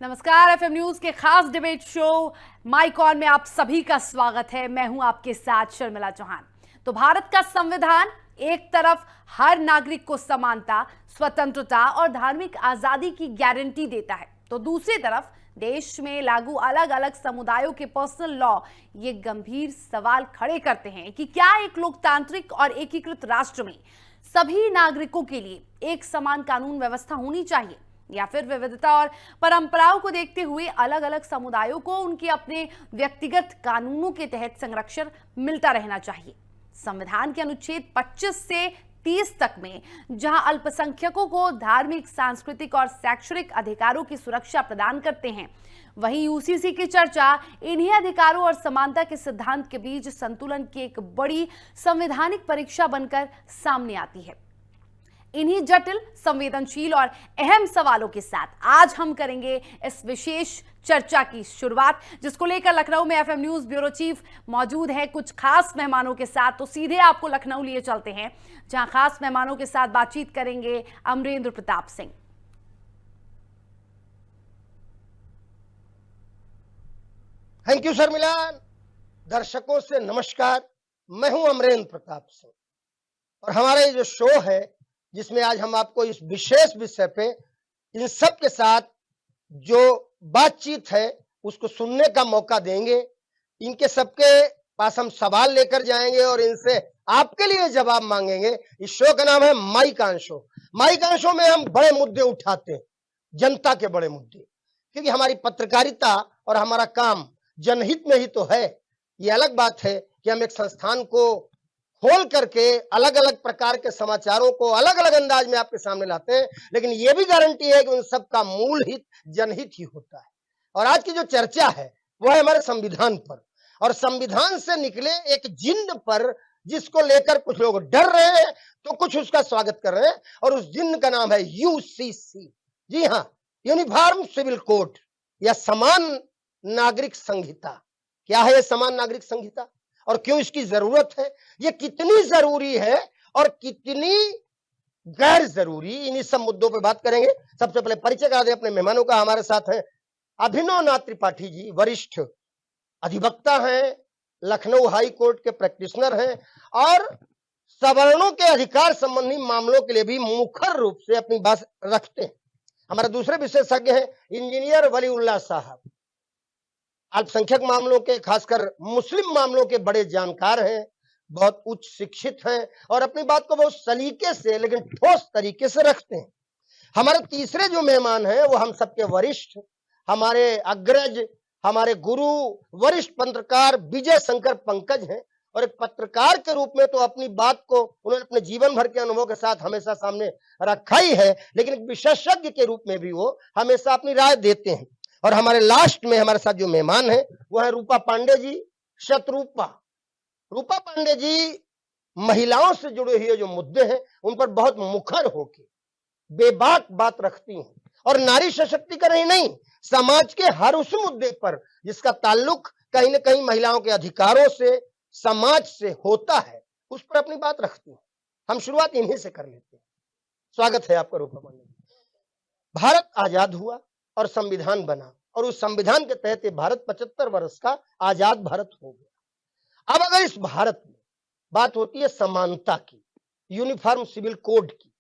नमस्कार। FM news के खास डिबेट शो माइक ऑन में आप सभी का स्वागत है। मैं हूं आपके साथ शर्मिला चौहान। तो भारत का संविधान एक तरफ हर नागरिक को समानता, स्वतंत्रता और धार्मिक आजादी की गारंटी देता है, तो दूसरी तरफ देश में लागू अलग अलग समुदायों के पर्सनल लॉ ये गंभीर सवाल खड़े करते हैं कि क्या एक लोकतांत्रिक और एकीकृत राष्ट्र में सभी नागरिकों के लिए एक समान कानून व्यवस्था होनी चाहिए, या फिर विविधता और परंपराओं को देखते हुए अलग अलग समुदायों को उनके अपने व्यक्तिगत कानूनों के तहत संरक्षण मिलता रहना चाहिए। संविधान के अनुच्छेद 25 से 30 तक में जहां अल्पसंख्यकों को धार्मिक, सांस्कृतिक और शैक्षणिक अधिकारों की सुरक्षा प्रदान करते हैं, वहीं यूसीसी की चर्चा इन्हीं अधिकारों और समानता के सिद्धांत के बीच संतुलन की एक बड़ी संवैधानिक परीक्षा बनकर सामने आती है। इन्हीं जटिल, संवेदनशील और अहम सवालों के साथ आज हम करेंगे इस विशेष चर्चा की शुरुआत, जिसको लेकर लखनऊ में एफएम न्यूज ब्यूरो चीफ मौजूद है कुछ खास मेहमानों के साथ। तो सीधे आपको लखनऊ लिए चलते हैं, जहां खास मेहमानों के साथ बातचीत करेंगे अमरेंद्र प्रताप सिंह। Thank you Sharmila. दर्शकों से नमस्कार। मैं हूं अमरेंद्र प्रताप सिंह और हमारा ये जो शो है जिसमें आज हम आपको इस विशेष विषय पे इन सब के साथ जो बातचीत है उसको सुनने का मौका देंगे। इनके सबके पास हम सवाल लेकर जाएंगे और इनसे आपके लिए जवाब मांगेंगे। इस शो का नाम है mic on show. Mic on show में हम बड़े मुद्दे उठाते हैं, जनता के बड़े मुद्दे, क्योंकि हमारी पत्रकारिता और हमारा काम जनहित में ही तो है। ये अलग बात है कि हम एक संस्थान को खोल करके अलग अलग प्रकार के समाचारों को अलग अलग अंदाज में आपके सामने लाते हैं, लेकिन ये भी गारंटी है कि उन सब का मूल हित जनहित ही होता है। और आज की जो चर्चा है वो है हमारे संविधान पर, और संविधान से निकले एक जिन्न पर जिसको लेकर कुछ लोग डर रहे हैं तो कुछ उसका स्वागत कर रहे हैं, और उस जिन्न का नाम है यूसीसी। जी हाँ, यूनिफॉर्म सिविल कोड या समान नागरिक संहिता। क्या है ये समान नागरिक संहिता और क्यों इसकी जरूरत है, ये कितनी जरूरी है और कितनी गैर जरूरी, इन्हीं सब मुद्दों पे बात करेंगे। सबसे पहले परिचय करा दें अपने मेहमानों का। हमारे साथ हैं अभिनव नाथ त्रिपाठी जी, वरिष्ठ अधिवक्ता हैं, लखनऊ हाई कोर्ट के प्रैक्टिशनर हैं और सवर्णों के अधिकार संबंधी मामलों के लिए भी मुखर रूप से अपनी बात रखते हैं। हमारे दूसरे विशेषज्ञ हैं इंजीनियर वलीउल्लाह साहब, अल्पसंख्यक मामलों के, खासकर मुस्लिम मामलों के बड़े जानकार हैं, बहुत उच्च शिक्षित हैं और अपनी बात को बहुत सलीके से लेकिन ठोस तरीके से रखते हैं। हमारे तीसरे जो मेहमान हैं वो हम सबके वरिष्ठ, हमारे अग्रज, हमारे गुरु, वरिष्ठ पत्रकार विजय शंकर पंकज हैं। और एक पत्रकार के रूप में तो अपनी बात को उन्होंने अपने जीवन भर के अनुभव के साथ हमेशा सामने रखा ही है, लेकिन एक विशेषज्ञ के रूप में भी वो हमेशा अपनी राय देते हैं। और हमारे लास्ट में हमारे साथ जो मेहमान है वो है रूपा पांडे जी, शतरूपा। रूपा पांडे जी महिलाओं से जुड़े हुए जो मुद्दे हैं उन पर बहुत मुखर होके बेबाक बात रखती हैं, और नारी सशक्तिकरण ही नहीं, समाज के हर उस मुद्दे पर जिसका ताल्लुक कहीं ना कहीं महिलाओं के अधिकारों से, समाज से होता है, उस पर अपनी बात रखती हैं। हम शुरुआत इन्हीं से कर लेते हैं। स्वागत है आपका रूपा पांडे जी। भारत आजाद हुआ और संविधान बना, और उस संविधान के तहत ये भारत 75 वर्ष का आजाद भारत हो गया। अब अगर इस भारत में बात होती है समानता की, यूनिफॉर्म सिविल कोड की,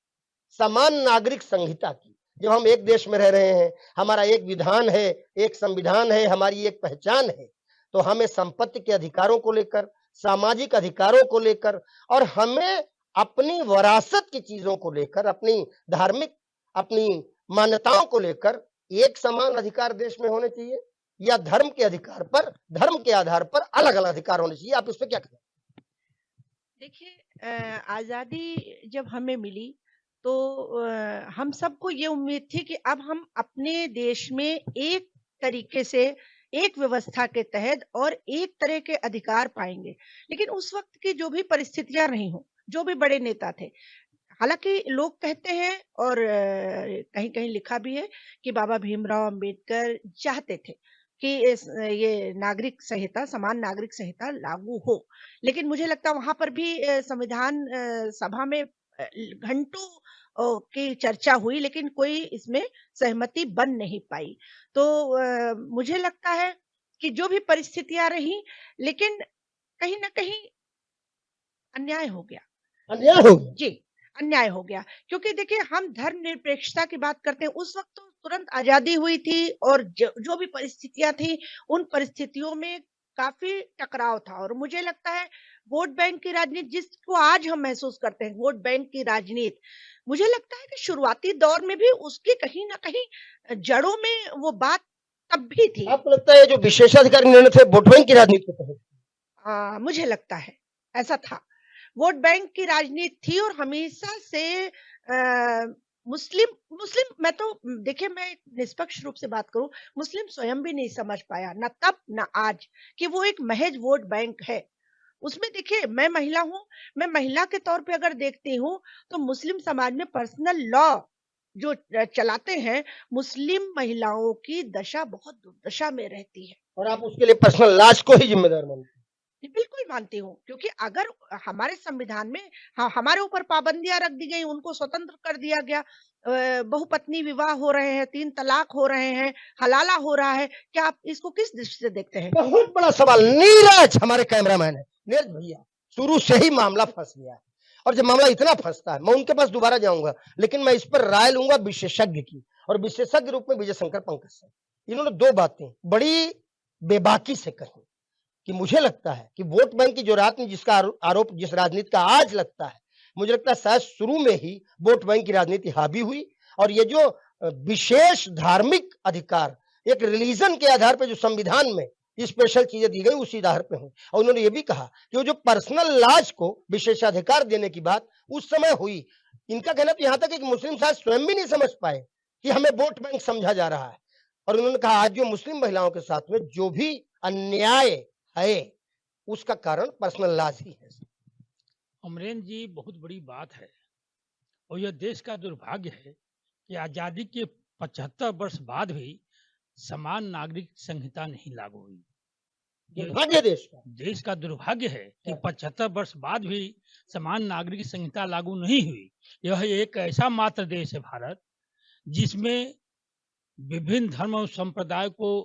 समान नागरिक संहिता की, जब हम एक देश में रह रहे हैं, हमारा एक विधान है, एक संविधान है, हमारी एक पहचान है, तो हमें संपत्ति के अधिकारों को लेकर, सामाजिक अधिकारों को लेकर और हमें अपनी विरासत की चीजों को लेकर, अपनी धार्मिक, अपनी मान्यताओं को लेकर एक समान अधिकार देश में होने चाहिए, या धर्म के अधिकार पर, धर्म के आधार पर अलग अलग अधिकार होने चाहिए? आप इस पे क्या कहें? देखिए, आज़ादी जब हमें मिली तो हम सबको ये उम्मीद थी कि अब हम अपने देश में एक तरीके से, एक व्यवस्था के तहत और एक तरह के अधिकार पाएंगे। लेकिन उस वक्त की जो भी परिस्थितियां रही हों, जो भी बड़े नेता थे, हालांकि लोग कहते हैं और कहीं कहीं लिखा भी है कि बाबा भीमराव अंबेडकर चाहते थे कि ये नागरिक संहिता, समान नागरिक संहिता लागू हो। लेकिन मुझे लगता है वहां पर भी संविधान सभा में घंटों की चर्चा हुई, लेकिन कोई इसमें सहमति बन नहीं पाई। तो मुझे लगता है कि जो भी परिस्थितियां रही, लेकिन कहीं ना कहीं अन्याय हो गया। अन्याय हो गया। जी, अन्याय हो गया। क्योंकि देखिए, हम धर्मनिरपेक्षता की बात करते हैं, उस वक़्त तो तुरंत आज़ादी हुई थी और जो भी परिस्थितियाँ थी, उन परिस्थितियों में काफ़ी टकराव था, और मुझे लगता है वोट बैंक की राजनीति जिसको आज हम महसूस करते हैं, वोट बैंक की राजनीति, मुझे लगता है कि शुरुआती दौर में भी उसकी कहीं न कहीं जड़ों में वो बात तब भी थी। आपको लगता है ये जो विशेषाधिकार निर्णय थे वोट बैंक की राजनीति के तहत? मुझे लगता है ऐसा था। वोट बैंक की राजनीति थी, और हमेशा से मुस्लिम मुस्लिम मैं तो देखिए, मैं एक निष्पक्ष रूप से बात करूं, मुस्लिम स्वयं भी नहीं समझ पाया, ना तब ना आज, कि वो एक महज वोट बैंक है। उसमें देखिए, मैं महिला हूं, मैं महिला के तौर पे अगर देखती हूँ, तो मुस्लिम समाज में पर्सनल लॉ जो चलाते हैं, मुस्लिम महिलाओं की दशा बहुत दुर्दशा में रहती है। और आप उसके लिए पर्सनल लॉज को ही जिम्मेदार मानते हैं? जी, बिल्कुल मानती हूँ, क्योंकि अगर हमारे संविधान में हमारे ऊपर पाबंदियां रख दी गई, उनको स्वतंत्र कर दिया गया, बहुपत्नी विवाह हो रहे हैं, 3 तलाक हो रहे हैं, हलाला हो रहा है, क्या आप इसको किस दृष्टि से देखते हैं? बहुत बड़ा सवाल। नीरज हमारे कैमरामैन है, नीरज भैया, शुरू से ही मामला फंस गया है, और जब मामला इतना फंसता है, मैं उनके पास दोबारा जाऊंगा, लेकिन मैं इस पर राय लूंगा विशेषज्ञ की, और विशेषज्ञ रूप में विजय शंकर पंकज से। इन्होंने 2 बातें बड़ी बेबाकी से कही कि मुझे लगता है कि वोट बैंक की जो राजनीति, जिसका आरोप जिस राजनीति का आज लगता है, मुझे लगता है शायद शुरू में ही वोट बैंक की राजनीति हावी हुई, और ये जो विशेष धार्मिक अधिकार एक रिलीजन के आधार पर जो संविधान में स्पेशल चीजें दी गई, उसी आधार पे हुई। और उन्होंने ये भी कहा कि वो जो पर्सनल लॉज को विशेषाधिकार देने की बात उस समय हुई, इनका कहना तो यहां तक है कि मुस्लिम शायद स्वयं भी नहीं समझ पाए कि हमें वोट बैंक समझा जा रहा है। और उन्होंने कहा आज जो मुस्लिम महिलाओं के साथ में जो भी अन्याय है, उसका कारण पर्सनल लॉज ही है। अमरेन जी, बहुत बड़ी बात है, और यह देश का दुर्भाग्य है कि आजादी के 75 वर्ष बाद भी समान नागरिक संहिता नहीं लागू हुई। ये दुर्भाग्य देश का दुर्भाग्य है कि 75 वर्ष बाद भी समान नागरिक संहिता लागू नहीं हुई। यह एक ऐसा मात्र देश है भारत, जिसमें विभिन्न धर्म और संप्रदाय को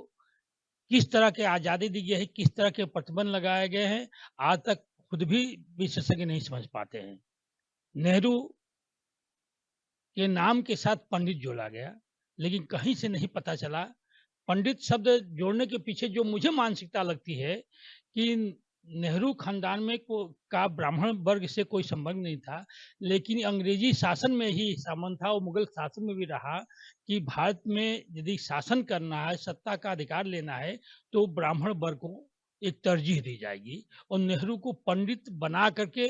किस तरह की आजादी दी गई है, किस तरह के प्रतिबंध लगाए गए हैं, आज तक खुद भी विशेषज्ञ नहीं समझ पाते हैं। नेहरू के नाम के साथ पंडित जोड़ा गया, लेकिन कहीं से नहीं पता चला। पंडित शब्द जोड़ने के पीछे जो मुझे मानसिकता लगती है कि नेहरू खानदान में का ब्राह्मण वर्ग से कोई संबंध नहीं था, लेकिन अंग्रेजी शासन में ही संबंध था, और मुगल शासन में भी रहा कि भारत में यदि शासन करना है, सत्ता का अधिकार लेना है, तो ब्राह्मण वर्ग को एक तरजीह दी जाएगी। और नेहरू को पंडित बना करके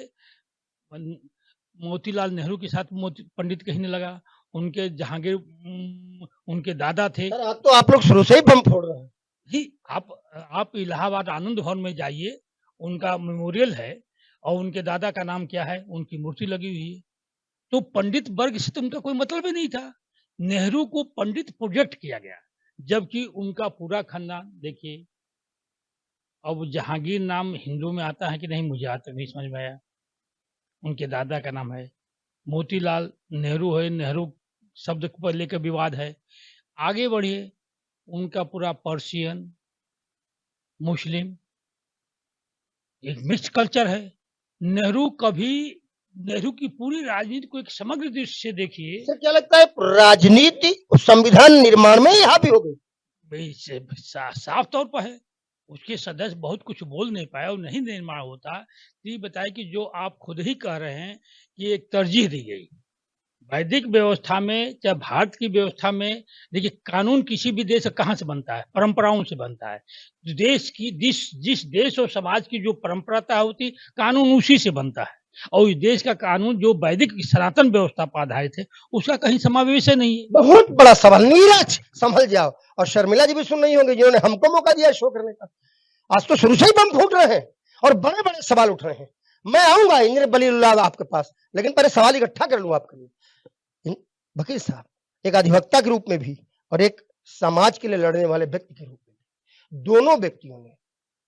मोतीलाल नेहरू के साथ पंडित कहने लगा। उनके जहांगीर उनके दादा थे। सर, आज तो आप लोग शुरू से ही बम फोड़ रहे हैं। जी, आप इलाहाबाद आनंद भवन में जाइए, उनका मेमोरियल है, और उनके दादा का नाम क्या है, उनकी मूर्ति लगी हुई है। तो पंडित वर्ग से तो उनका कोई मतलब ही नहीं था। नेहरू को पंडित प्रोजेक्ट किया गया, जबकि उनका पूरा खानदान देखिए। अब जहांगीर नाम हिंदू में आता है कि नहीं, मुझे आज तक नहीं समझ में आया। उनके दादा का नाम है मोतीलाल नेहरू है, नेहरू शब्द को लेकर विवाद है। आगे बढ़िए, उनका पूरा पर्शियन, मुस्लिम, एक मिक्स कल्चर है। नेहरू की पूरी राजनीति को एक समग्र दृष्टि से देखिए। सर, क्या लगता है राजनीति संविधान निर्माण में ही हावी हो गई? साफ तौर पर है। उसके सदस्य बहुत कुछ बोल नहीं पाए और नहीं निर्माण होता। तो ये बताए कि जो आप खुद ही कह रहे हैं कि एक तरजीह दी गई वैदिक व्यवस्था में, चाहे भारत की व्यवस्था में। देखिए, कानून किसी भी देश कहाँ से बनता है? परंपराओं से बनता है। देश की जिस देश और समाज की जो परंपरा होती, कानून उसी से बनता है। और इस देश का कानून जो वैदिक सनातन व्यवस्था पर आधारित है, उसका कहीं समावेश नहीं है। बहुत बड़ा सवाल। नीरज, संभल जाओ। और शर्मिला जी भी सुन रही होंगी, जिन्होंने हमको मौका दिया शो करने का। आज तो शुरू से ही बम फूट रहे हैं और बड़े बड़े सवाल उठ रहे हैं। मैं आऊंगा इंजीनियर बलीउल्लाह आपके पास, लेकिन पहले सवाल इकट्ठा कर लूं आपके लिए। वकील साहब, एक अधिवक्ता के रूप में भी और एक समाज के लिए लड़ने वाले व्यक्ति के रूप में, दोनों व्यक्तियों ने,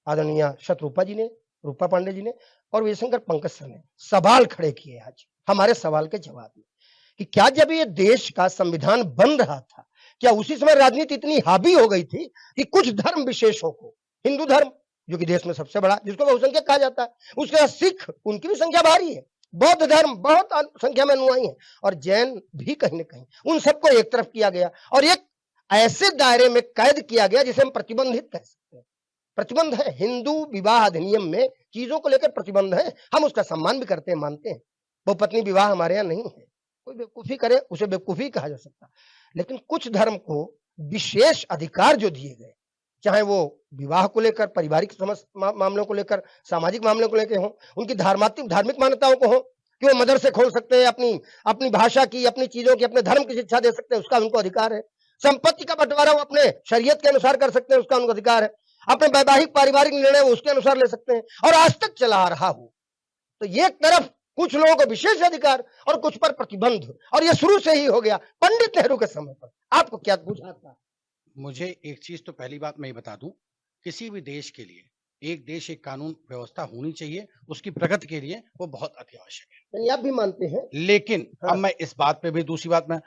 आदरणीय शतरूपा जी ने, रूपा पांडे जी ने और विजयशंकर पंकज सर ने सवाल खड़े किए आज हमारे सवाल के जवाब में कि क्या जब ये देश का संविधान बन रहा था, क्या उसी समय राजनीति इतनी हावी हो गई थी कि कुछ धर्म विशेषों को, हिंदू धर्म जो कि देश में सबसे बड़ा, जिसको बहुसंख्यक कहा जाता है, उसके बाद सिख, उनकी भी संख्या भारी है, बौद्ध धर्म बहुत संख्या में अनुयायी है, और जैन भी कहीं ना कहीं, उन सबको एक तरफ किया गया और एक ऐसे दायरे में कैद किया गया जिसे हम प्रतिबंधित कह सकते हैं। प्रतिबंध है, हिंदू विवाह अधिनियम में चीजों को लेकर प्रतिबंध है, हम उसका सम्मान भी करते हैं, मानते हैं। बहुपत्नी विवाह हमारे यहाँ नहीं है, कोई बेवकूफी करे उसे बेवकूफी कहा जा सकता, लेकिन कुछ धर्म को विशेष अधिकार जो दिए गए, चाहे वो विवाह को लेकर, पारिवारिक मामलों को लेकर, सामाजिक मामलों को लेकर हो, उनकी धार्मिक मान्यताओं को हो कि वो मदरसे खोल सकते हैं, अपनी भाषा की, अपनी चीजों की, अपने धर्म की शिक्षा दे सकते हैं, उसका उनको अधिकार है। संपत्ति का बंटवारा वो अपने शरीयत के अनुसार कर सकते हैं, उसका उनको अधिकार है। अपने वैवाहिक पारिवारिक निर्णय वो उसके अनुसार ले सकते हैं, और आज तक चला आ रहा हो। तो एक तरफ कुछ लोगों को विशेष अधिकार और कुछ पर प्रतिबंध, और ये शुरू से ही हो गया पंडित नेहरू के समय पर। आपको क्या बुझाता? मुझे एक चीज तो पहली बात मैं बता दूं, किसी भी देश के लिए एक देश एक कानून व्यवस्था होनी चाहिए, उसकी प्रगति के लिए वो बहुत अति आवश्यक है। यानी आप भी मानते हैं? लेकिन हाँ। अब मैं इस बात पे भी, दूसरी बात मैं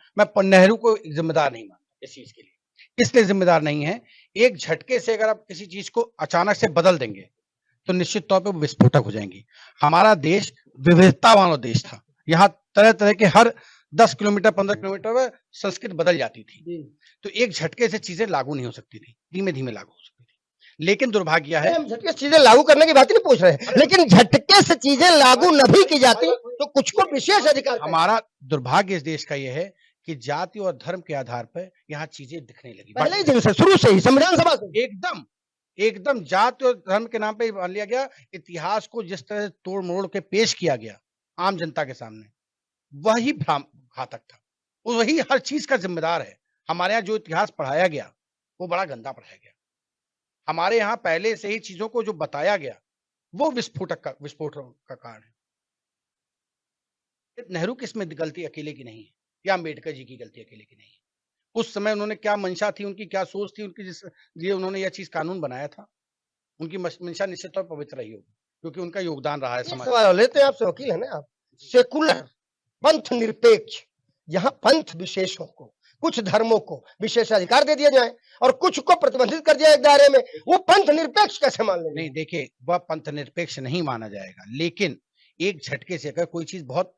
नेहरू को जिम्मेदार नहीं मानता इस चीज के लिए। इसलिए जिम्मेदार नहीं है, एक झटके से अगर आप किसी चीज को अचानक से बदल देंगे तो निश्चित तौर पर विस्फोटक हो जाएंगी। हमारा देश विविधता वाला देश था, यहाँ तरह तरह के हर 10 किलोमीटर 15 किलोमीटर में संस्कृत बदल जाती थी, तो एक झटके से चीजें लागू नहीं हो सकती थी, धीमे धीमे लागू हो सकती थी। लेकिन दुर्भाग्य है, हम झटके से चीजें लागू करने की बात नहीं पूछ रहे हैं, लेकिन झटके से चीजें लागू न भी की जाती तो कुछ को विशेष अधिकार। हमारा दुर्भाग्य इस देश का यह है कि जाति और धर्म के आधार पर यहाँ चीजें दिखने लगी, पहले ही दिन से, शुरू से ही, संविधान सभा से एकदम जाति और धर्म के नाम पे मान लिया गया। इतिहास को जिस तरह तोड़ मरोड़ के पेश किया गया आम जनता के सामने, वही घातक था, वही हर चीज का जिम्मेदार है। हमारे यहाँ जो इतिहास पढ़ाया गया वो बड़ा गंदा पढ़ाया गया। हमारे यहाँ पहले से ही चीजों को जो बताया गया वो विस्फोट का कारण है। नेहरू की इसमें गलती अकेले की नहीं है, या अम्बेडकर जी की गलती अकेले की नहीं है। उस समय उन्होंने क्या मंशा थी, उनकी क्या सोच थी, उनकी जिस लिए उन्होंने यह चीज कानून बनाया था, उनकी मंशा निश्चित तौर पर पवित्र रही होगी, क्योंकि उनका योगदान रहा है समाज। सवाल लेते हैं आपसे, वकील है ना आप, सेकुलर, पंथ निरपेक्ष, जहां पंथ विशेषों को, कुछ धर्मों को विशेष अधिकार दे दिया जाए और कुछ को प्रतिबंधित कर दिया एक दायरे में, वो पंथ निरपेक्ष कैसे मान लेंगे? नहीं, देखिए, वह पंथ निरपेक्ष नहीं माना जाएगा, लेकिन एक झटके से अगर कोई चीज बहुत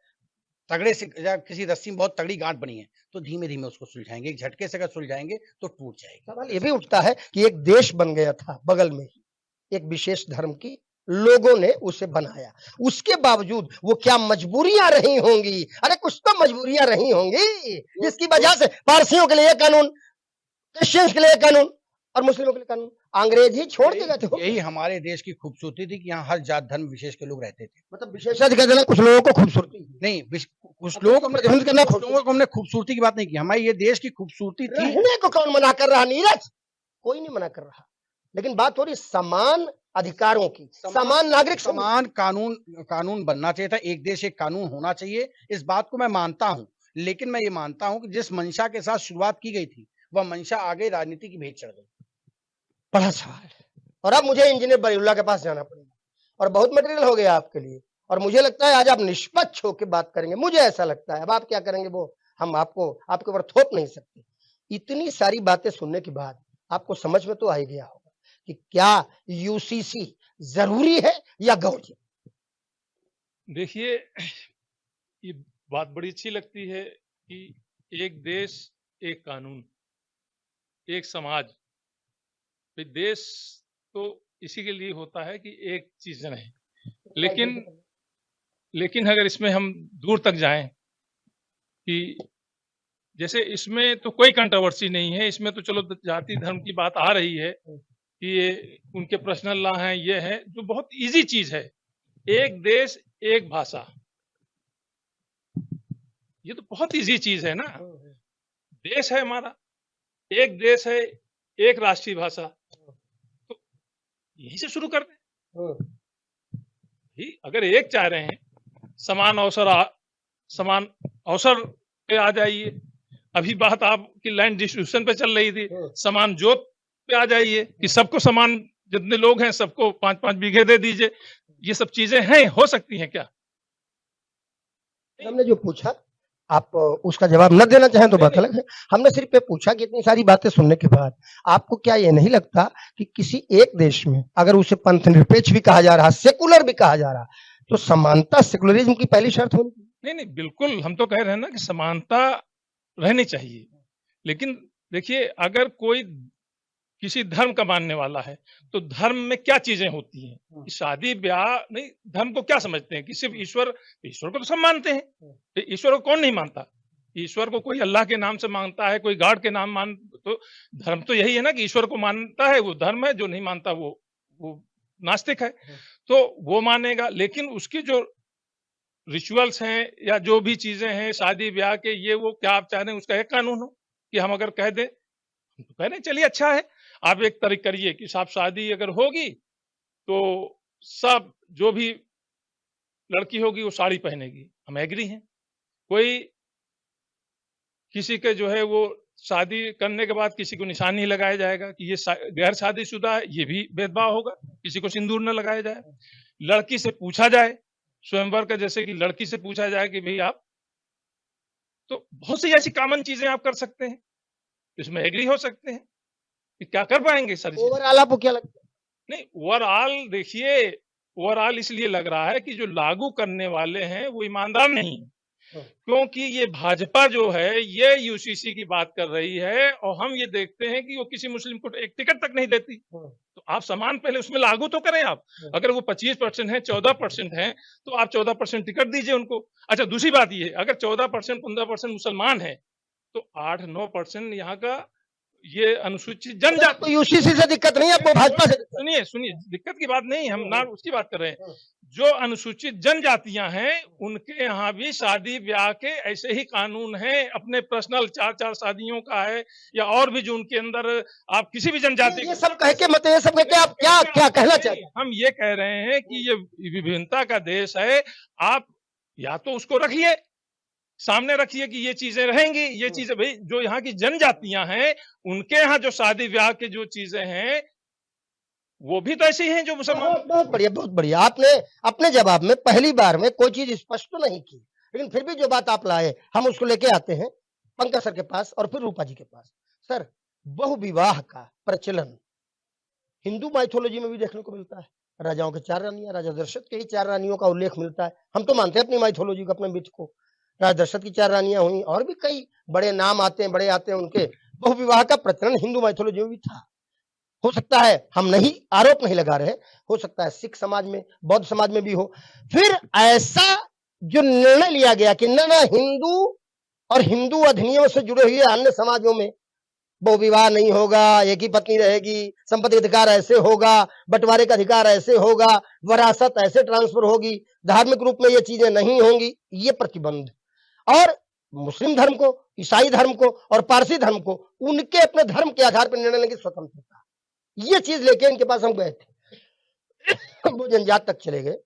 तगड़े से, या किसी रस्सी में बहुत तगड़ी गांठ बनी है तो धीमे धीमे उसको सुलझाएंगे। एक झटके से अगर सुलझाएंगे तो टूट जाएगी। सवाल ये भी उठता है कि एक देश बन गया था बगल में ही, एक विशेष धर्म की, लोगों ने उसे बनाया, उसके बावजूद वो क्या मजबूरियां रही होंगी? अरे कुछ तो मजबूरियां रही होंगी जिसकी वजह से पारसियों के लिए कानून, क्रिश्चियंस के लिए कानून और मुस्लिमों के लिए कानून, अंग्रेज ही छोड़ के गए थे। यही हमारे देश की खूबसूरती थी कि यहाँ हर जात धर्म विशेष के लोग रहते थे। मतलब विशेषाधिकार देना कुछ लोगों को खूबसूरती नहीं, कुछ लोगों को हमने खूबसूरती की बात नहीं की, हमारे ये देश की खूबसूरती थी। रहने को कौन मना कर रहा? नीरज, कोई नहीं मना कर रहा, लेकिन बात हो रही समान अधिकारों की, समान नागरिक, समान कानून बनना चाहिए था। एक देश एक कानून होना चाहिए, इस बात को मैं मानता हूं, लेकिन मैं ये मानता हूं कि जिस मंशा के साथ शुरुआत की गई थी वह मंशा आगे राजनीति की भेंट चढ़ गई। बड़ा सवाल है, और अब मुझे इंजीनियर बरीउल्लाह के पास जाना पड़ेगा, और बहुत मटेरियल हो गया आपके लिए, और मुझे लगता है आज आप निष्पक्ष होकर बात करेंगे, मुझे ऐसा लगता है। अब आप क्या करेंगे वो हम आपके ऊपर थोप नहीं सकते। इतनी सारी बातें सुनने के बाद आपको समझ में तो आ ही गया होगा कि क्या यूसीसी जरूरी है या गौरव? देखिए, ये बात बड़ी अच्छी लगती है कि एक देश एक कानून, एक समाज। देश तो इसी के लिए होता है कि एक चीज रहे, लेकिन अगर इसमें हम दूर तक जाएं कि जैसे इसमें तो कोई कंट्रोवर्सी नहीं है, इसमें तो चलो जाति धर्म की बात आ रही है कि ये उनके पर्सनल लॉ हैं, ये है जो बहुत इजी चीज है। एक देश एक भाषा, ये तो बहुत इजी चीज है ना। देश है हमारा, एक देश है, एक राष्ट्रीय भाषा, तो यही से शुरू कर दें। अगर एक चाह रहे हैं समान अवसर पे आ जाइए। अभी बात आपकी लैंड डिस्ट्रीब्यूशन पे चल रही थी, समान जोत पे आ जाइए कि सबको समान, जितने लोग हैं सबको 5-5 बीघे दे दीजिए। ये सब चीजें हैं, हो सकती हैं क्या? हमने जो पूछा आप उसका जवाब न देना चाहें तो बात अलग है। हमने सिर्फ ये पूछा कि इतनी सारी बातें सुनने के बाद आपको क्या ये नहीं लगता कि किसी एक देश में अगर उसे पंथ निरपेक्ष भी कहा जा रहा, सेकुलर भी कहा जा रहा, तो समानता सेकुलरिज्म की पहली शर्त होनी चाहिए। नहीं नहीं, बिल्कुल हम तो कह रहे हैं ना कि समानता रहनी चाहिए, लेकिन देखिए अगर कोई किसी धर्म का मानने वाला है तो धर्म में क्या चीजें होती हैं, शादी ब्याह नहीं, धर्म को क्या समझते हैं कि सिर्फ ईश्वर, ईश्वर को तो सब मानते हैं, तो ईश्वर को कौन नहीं मानता, ईश्वर को कोई अल्लाह के नाम से मानता है, कोई गॉड के नाम मान, तो धर्म तो यही है ना कि ईश्वर को मानता है वो धर्म है, जो नहीं मानता वो नास्तिक है। तो वो मानेगा, लेकिन उसकी जो रिचुअल्स हैं या जो भी चीजें हैं शादी ब्याह के, ये वो क्या आप चाह रहे हैं उसका एक कानून हो कि हम अगर कह दें, हम तो कह रहे हैं चलिए अच्छा है, आप एक तरीक करिए कि साहब शादी अगर होगी तो सब जो भी लड़की होगी वो साड़ी पहनेगी, हम एग्री हैं। कोई किसी के जो है वो शादी करने के बाद किसी को निशान नहीं लगाया जाएगा कि ये गैर शादीशुदा है, ये भी भेदभाव होगा, किसी को सिंदूर न लगाया जाए। लड़की से पूछा जाए स्वयंवर का, जैसे कि लड़की से पूछा जाए कि भाई आप, तो बहुत सी ऐसी कॉमन चीजें आप कर सकते हैं, इसमें एग्री हो सकते हैं कि क्या कर पाएंगे सर। ओवरऑल आपको क्या लगता है? नहीं, ओवरऑल देखिए, ओवरऑल इसलिए लग रहा है कि जो लागू करने वाले हैं वो ईमानदार नहीं है, क्योंकि ये भाजपा जो है ये यूसीसी की बात कर रही है और हम ये देखते हैं कि वो किसी मुस्लिम को एक टिकट तक नहीं देती। तो आप समान पहले उसमें लागू तो करें आप, अगर वो 25% है 14% है तो आप 14% टिकट दीजिए उनको। अच्छा, दूसरी बात ये, अगर 14% 15% मुसलमान है तो 8-9% यहाँ का ये अनुसूचित जनजाति, तो यूसीसी से दिक्कत नहीं है आपको, भाजपा से? सुनिए सुनिए, दिक्कत की बात नहीं, हम ना उसकी बात कर रहे हैं। जो अनुसूचित जनजातियां हैं उनके यहाँ भी शादी ब्याह के ऐसे ही कानून हैं, अपने पर्सनल 4-4 शादियों का है, या और भी जो उनके अंदर आप किसी भी जनजाति, ये सब कह के मत, ये सब कह के आप क्या क्या कहना चाहते हैं? हम ये कह रहे हैं कि ये विभिन्नता का देश है, आप या तो उसको रखिए, सामने रखिए कि ये चीजें रहेंगी, ये चीजें, भाई जो यहाँ की जनजातियां हैं उनके यहाँ जो शादी ब्याह के जो चीजें हैं वो भी तो ऐसी हैं जो मुसलमान। बहुत बढ़िया, बहुत बढ़िया। आपने अपने जवाब में पहली बार में कोई चीज स्पष्ट तो नहीं की, लेकिन फिर भी जो बात आप लाए हम उसको लेके आते हैं पंकज सर के पास और फिर रूपा जी के पास। सर, बहुविवाह का प्रचलन हिंदू माइथोलॉजी में भी देखने को मिलता है। राजाओं के 4 रानियां, राजा दशरथ के ही 4 रानियों का उल्लेख मिलता है। हम तो मानते हैं अपनी माइथोलॉजी को, अपने मिथ को। राजा दशरथ की 4 रानियां हुई, और भी कई बड़े नाम आते हैं, बड़े आते हैं उनके। बहुविवाह का प्रचलन हिंदू माइथोलॉजी में भी था। हो सकता है, हम नहीं आरोप नहीं लगा रहे, हो सकता है सिख समाज में, बौद्ध समाज में भी हो। फिर ऐसा जो निर्णय लिया गया कि ना हिंदू और हिंदू अधिनियम से जुड़े हुए अन्य समाजों में बहुविवाह नहीं होगा, एक ही पत्नी रहेगी, संपत्ति अधिकार ऐसे होगा, बंटवारे का अधिकार ऐसे होगा, विरासत ऐसे ट्रांसफर होगी, धार्मिक रूप में ये चीजें नहीं होंगी, ये प्रतिबंध। और मुस्लिम धर्म को, ईसाई धर्म को और पारसी धर्म को उनके अपने धर्म के आधार पर निर्णय लेने की स्वतंत्रता, ये चीज लेके इनके पास हम गए थे। वो जनजात तक चले गए।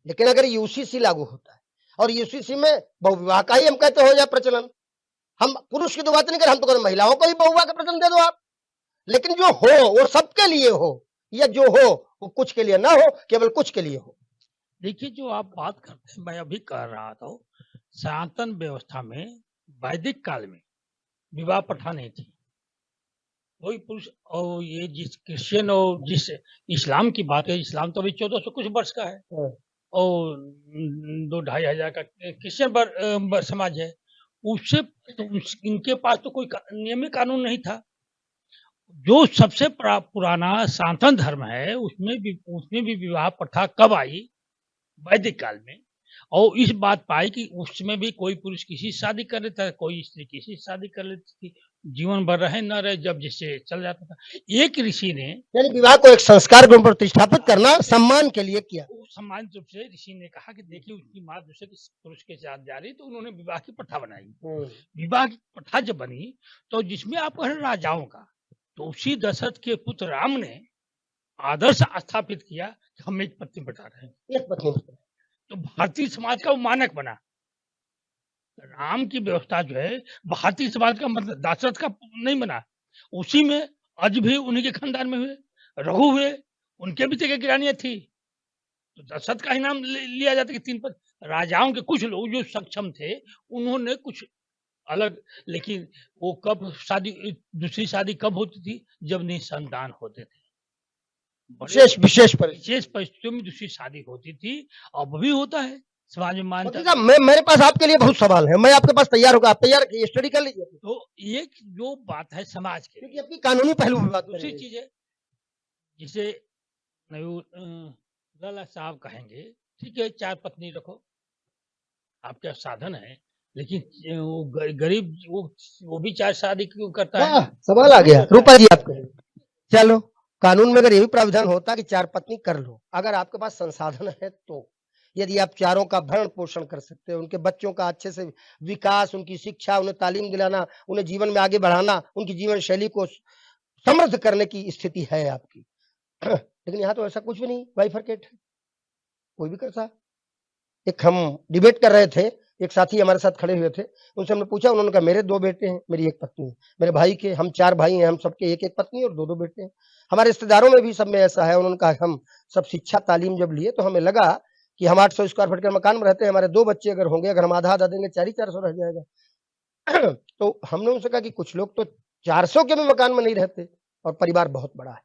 लेकिन अगर यूसीसी लागू होता है और यूसीसी में बहुविवाह का ही हम कहते हो जाए प्रचलन, हम पुरुष की तो बात नहीं कर, हम तो करें महिलाओं को ही बहुविवाह का प्रचलन दे दो आप, लेकिन जो हो वो सबके लिए हो, या जो हो वो कुछ के लिए ना हो, केवल कुछ के लिए हो। देखिए, जो आप बात करते हैं, मैं अभी कह रहा था, सनातन व्यवस्था में वैदिक काल में विवाह प्रथा नहीं थी। कोई पुरुष, और ये जिस क्रिश्चियन और जिस इस्लाम की बात है, इस्लाम तो अभी 1400 कुछ वर्ष का है और 2-2.5 हजार का क्रिश्चियन समाज है, उससे तो इनके पास तो कोई नियमित कानून नहीं था। जो सबसे पुराना सनातन धर्म है उसमें भी विवाह प्रथा कब आई? वैदिक काल में। और इस बात पाई कि उसमें भी कोई पुरुष किसी से शादी कर लेता है, कोई स्त्री किसी से शादी कर लेती थी, जीवन भर रहे न रहे, जब जिससे चल जाता था। एक ऋषि ने, यानी विवाह को एक संस्कार में प्रतिष्ठापित करना सम्मान के लिए किया। सम्मान रूप से ऋषि ने कहा कि देखिए उसकी माँ दूसरे पुरुष के साथ जा रही, तो उन्होंने विवाह की प्रथा बनाई। विवाह की प्रथा जब बनी तो जिसमें आप कह रहे राजाओं का, तो उसी दशरथ के पुत्र राम ने आदर्श स्थापित किया कि हम एक पत्नी बता रहे हैं, एक पत्नी। तो भारतीय समाज का वो मानक बना। राम की व्यवस्था जो है भारतीय समाज का, मतलब दशरथ का नहीं बना। उसी में आज भी उन्हीं के खानदान में हुए, रघु हुए, उनके भी तो एक रानियां थी। तो दशरथ का ही नाम लिया जाता कि 3 पत्नी। राजाओं के कुछ लोग जो सक्षम थे उन्होंने कुछ अलग, लेकिन वो कब शादी, दूसरी शादी कब होती थी? जब निसंतान होते थे। विशेष विशेष परिस्थिति। विशेष परिस्थितियों में दूसरी शादी होती थी, अब भी होता है, समाज में मान्यता। वकील साहब, मेरे पास आपके लिए बहुत सवाल है, मैं आपके पास तैयार होगा, आप तैयार रखिए, स्टडी कर लीजिए। तो ये जो बात है समाज के क्योंकि अपनी कानूनी पहलू पे बात दूसरी करेंगे। चीज है, जिसे लाला साहब कहेंगे, ठीक है 4 पत्नी रखो, आपका साधन है, लेकिन वो गरीब वो भी 4 शादी क्यों करता है? वाह, सवाल आ गया। रूपा जी, आप कहें। चलो, कानून में अगर यही प्रावधान होता कि 4 पत्नी कर लो, अगर आपके पास संसाधन है तो, यदि आप चारों का भरण पोषण कर सकते हो, उनके बच्चों का अच्छे से विकास, उनकी शिक्षा, उन्हें तालीम दिलाना, उन्हें जीवन में आगे बढ़ाना, उनकी जीवन शैली को समृद्ध करने की स्थिति है आपकी। लेकिन यहाँ तो ऐसा कुछ भी नहीं, बाइफरकेट है, कोई भी करता। एक हम डिबेट कर रहे थे, एक साथी हमारे साथ खड़े हुए थे, उनसे हमने पूछा, उन्होंने कहा मेरे 2 बेटे हैं, मेरी 1 पत्नी है। मेरे भाई के, हम 4 भाई हैं, हम सबके 1-1 पत्नी और 2-2 बेटे हैं। हमारे रिश्तेदारों में भी सब में ऐसा है। उन्होंने कहा हम सब शिक्षा तालीम जब लिए तो हमें लगा कि हम 800 स्क्वायर फीट के मकान में रहते हैं, हमारे 2 बच्चे अगर होंगे, अगर हम आधा-आधा देंगे 400 रह जाएगा। तो हमने उनसे कहा कि कुछ लोग तो 400 के भी मकान में नहीं रहते और परिवार बहुत बड़ा है,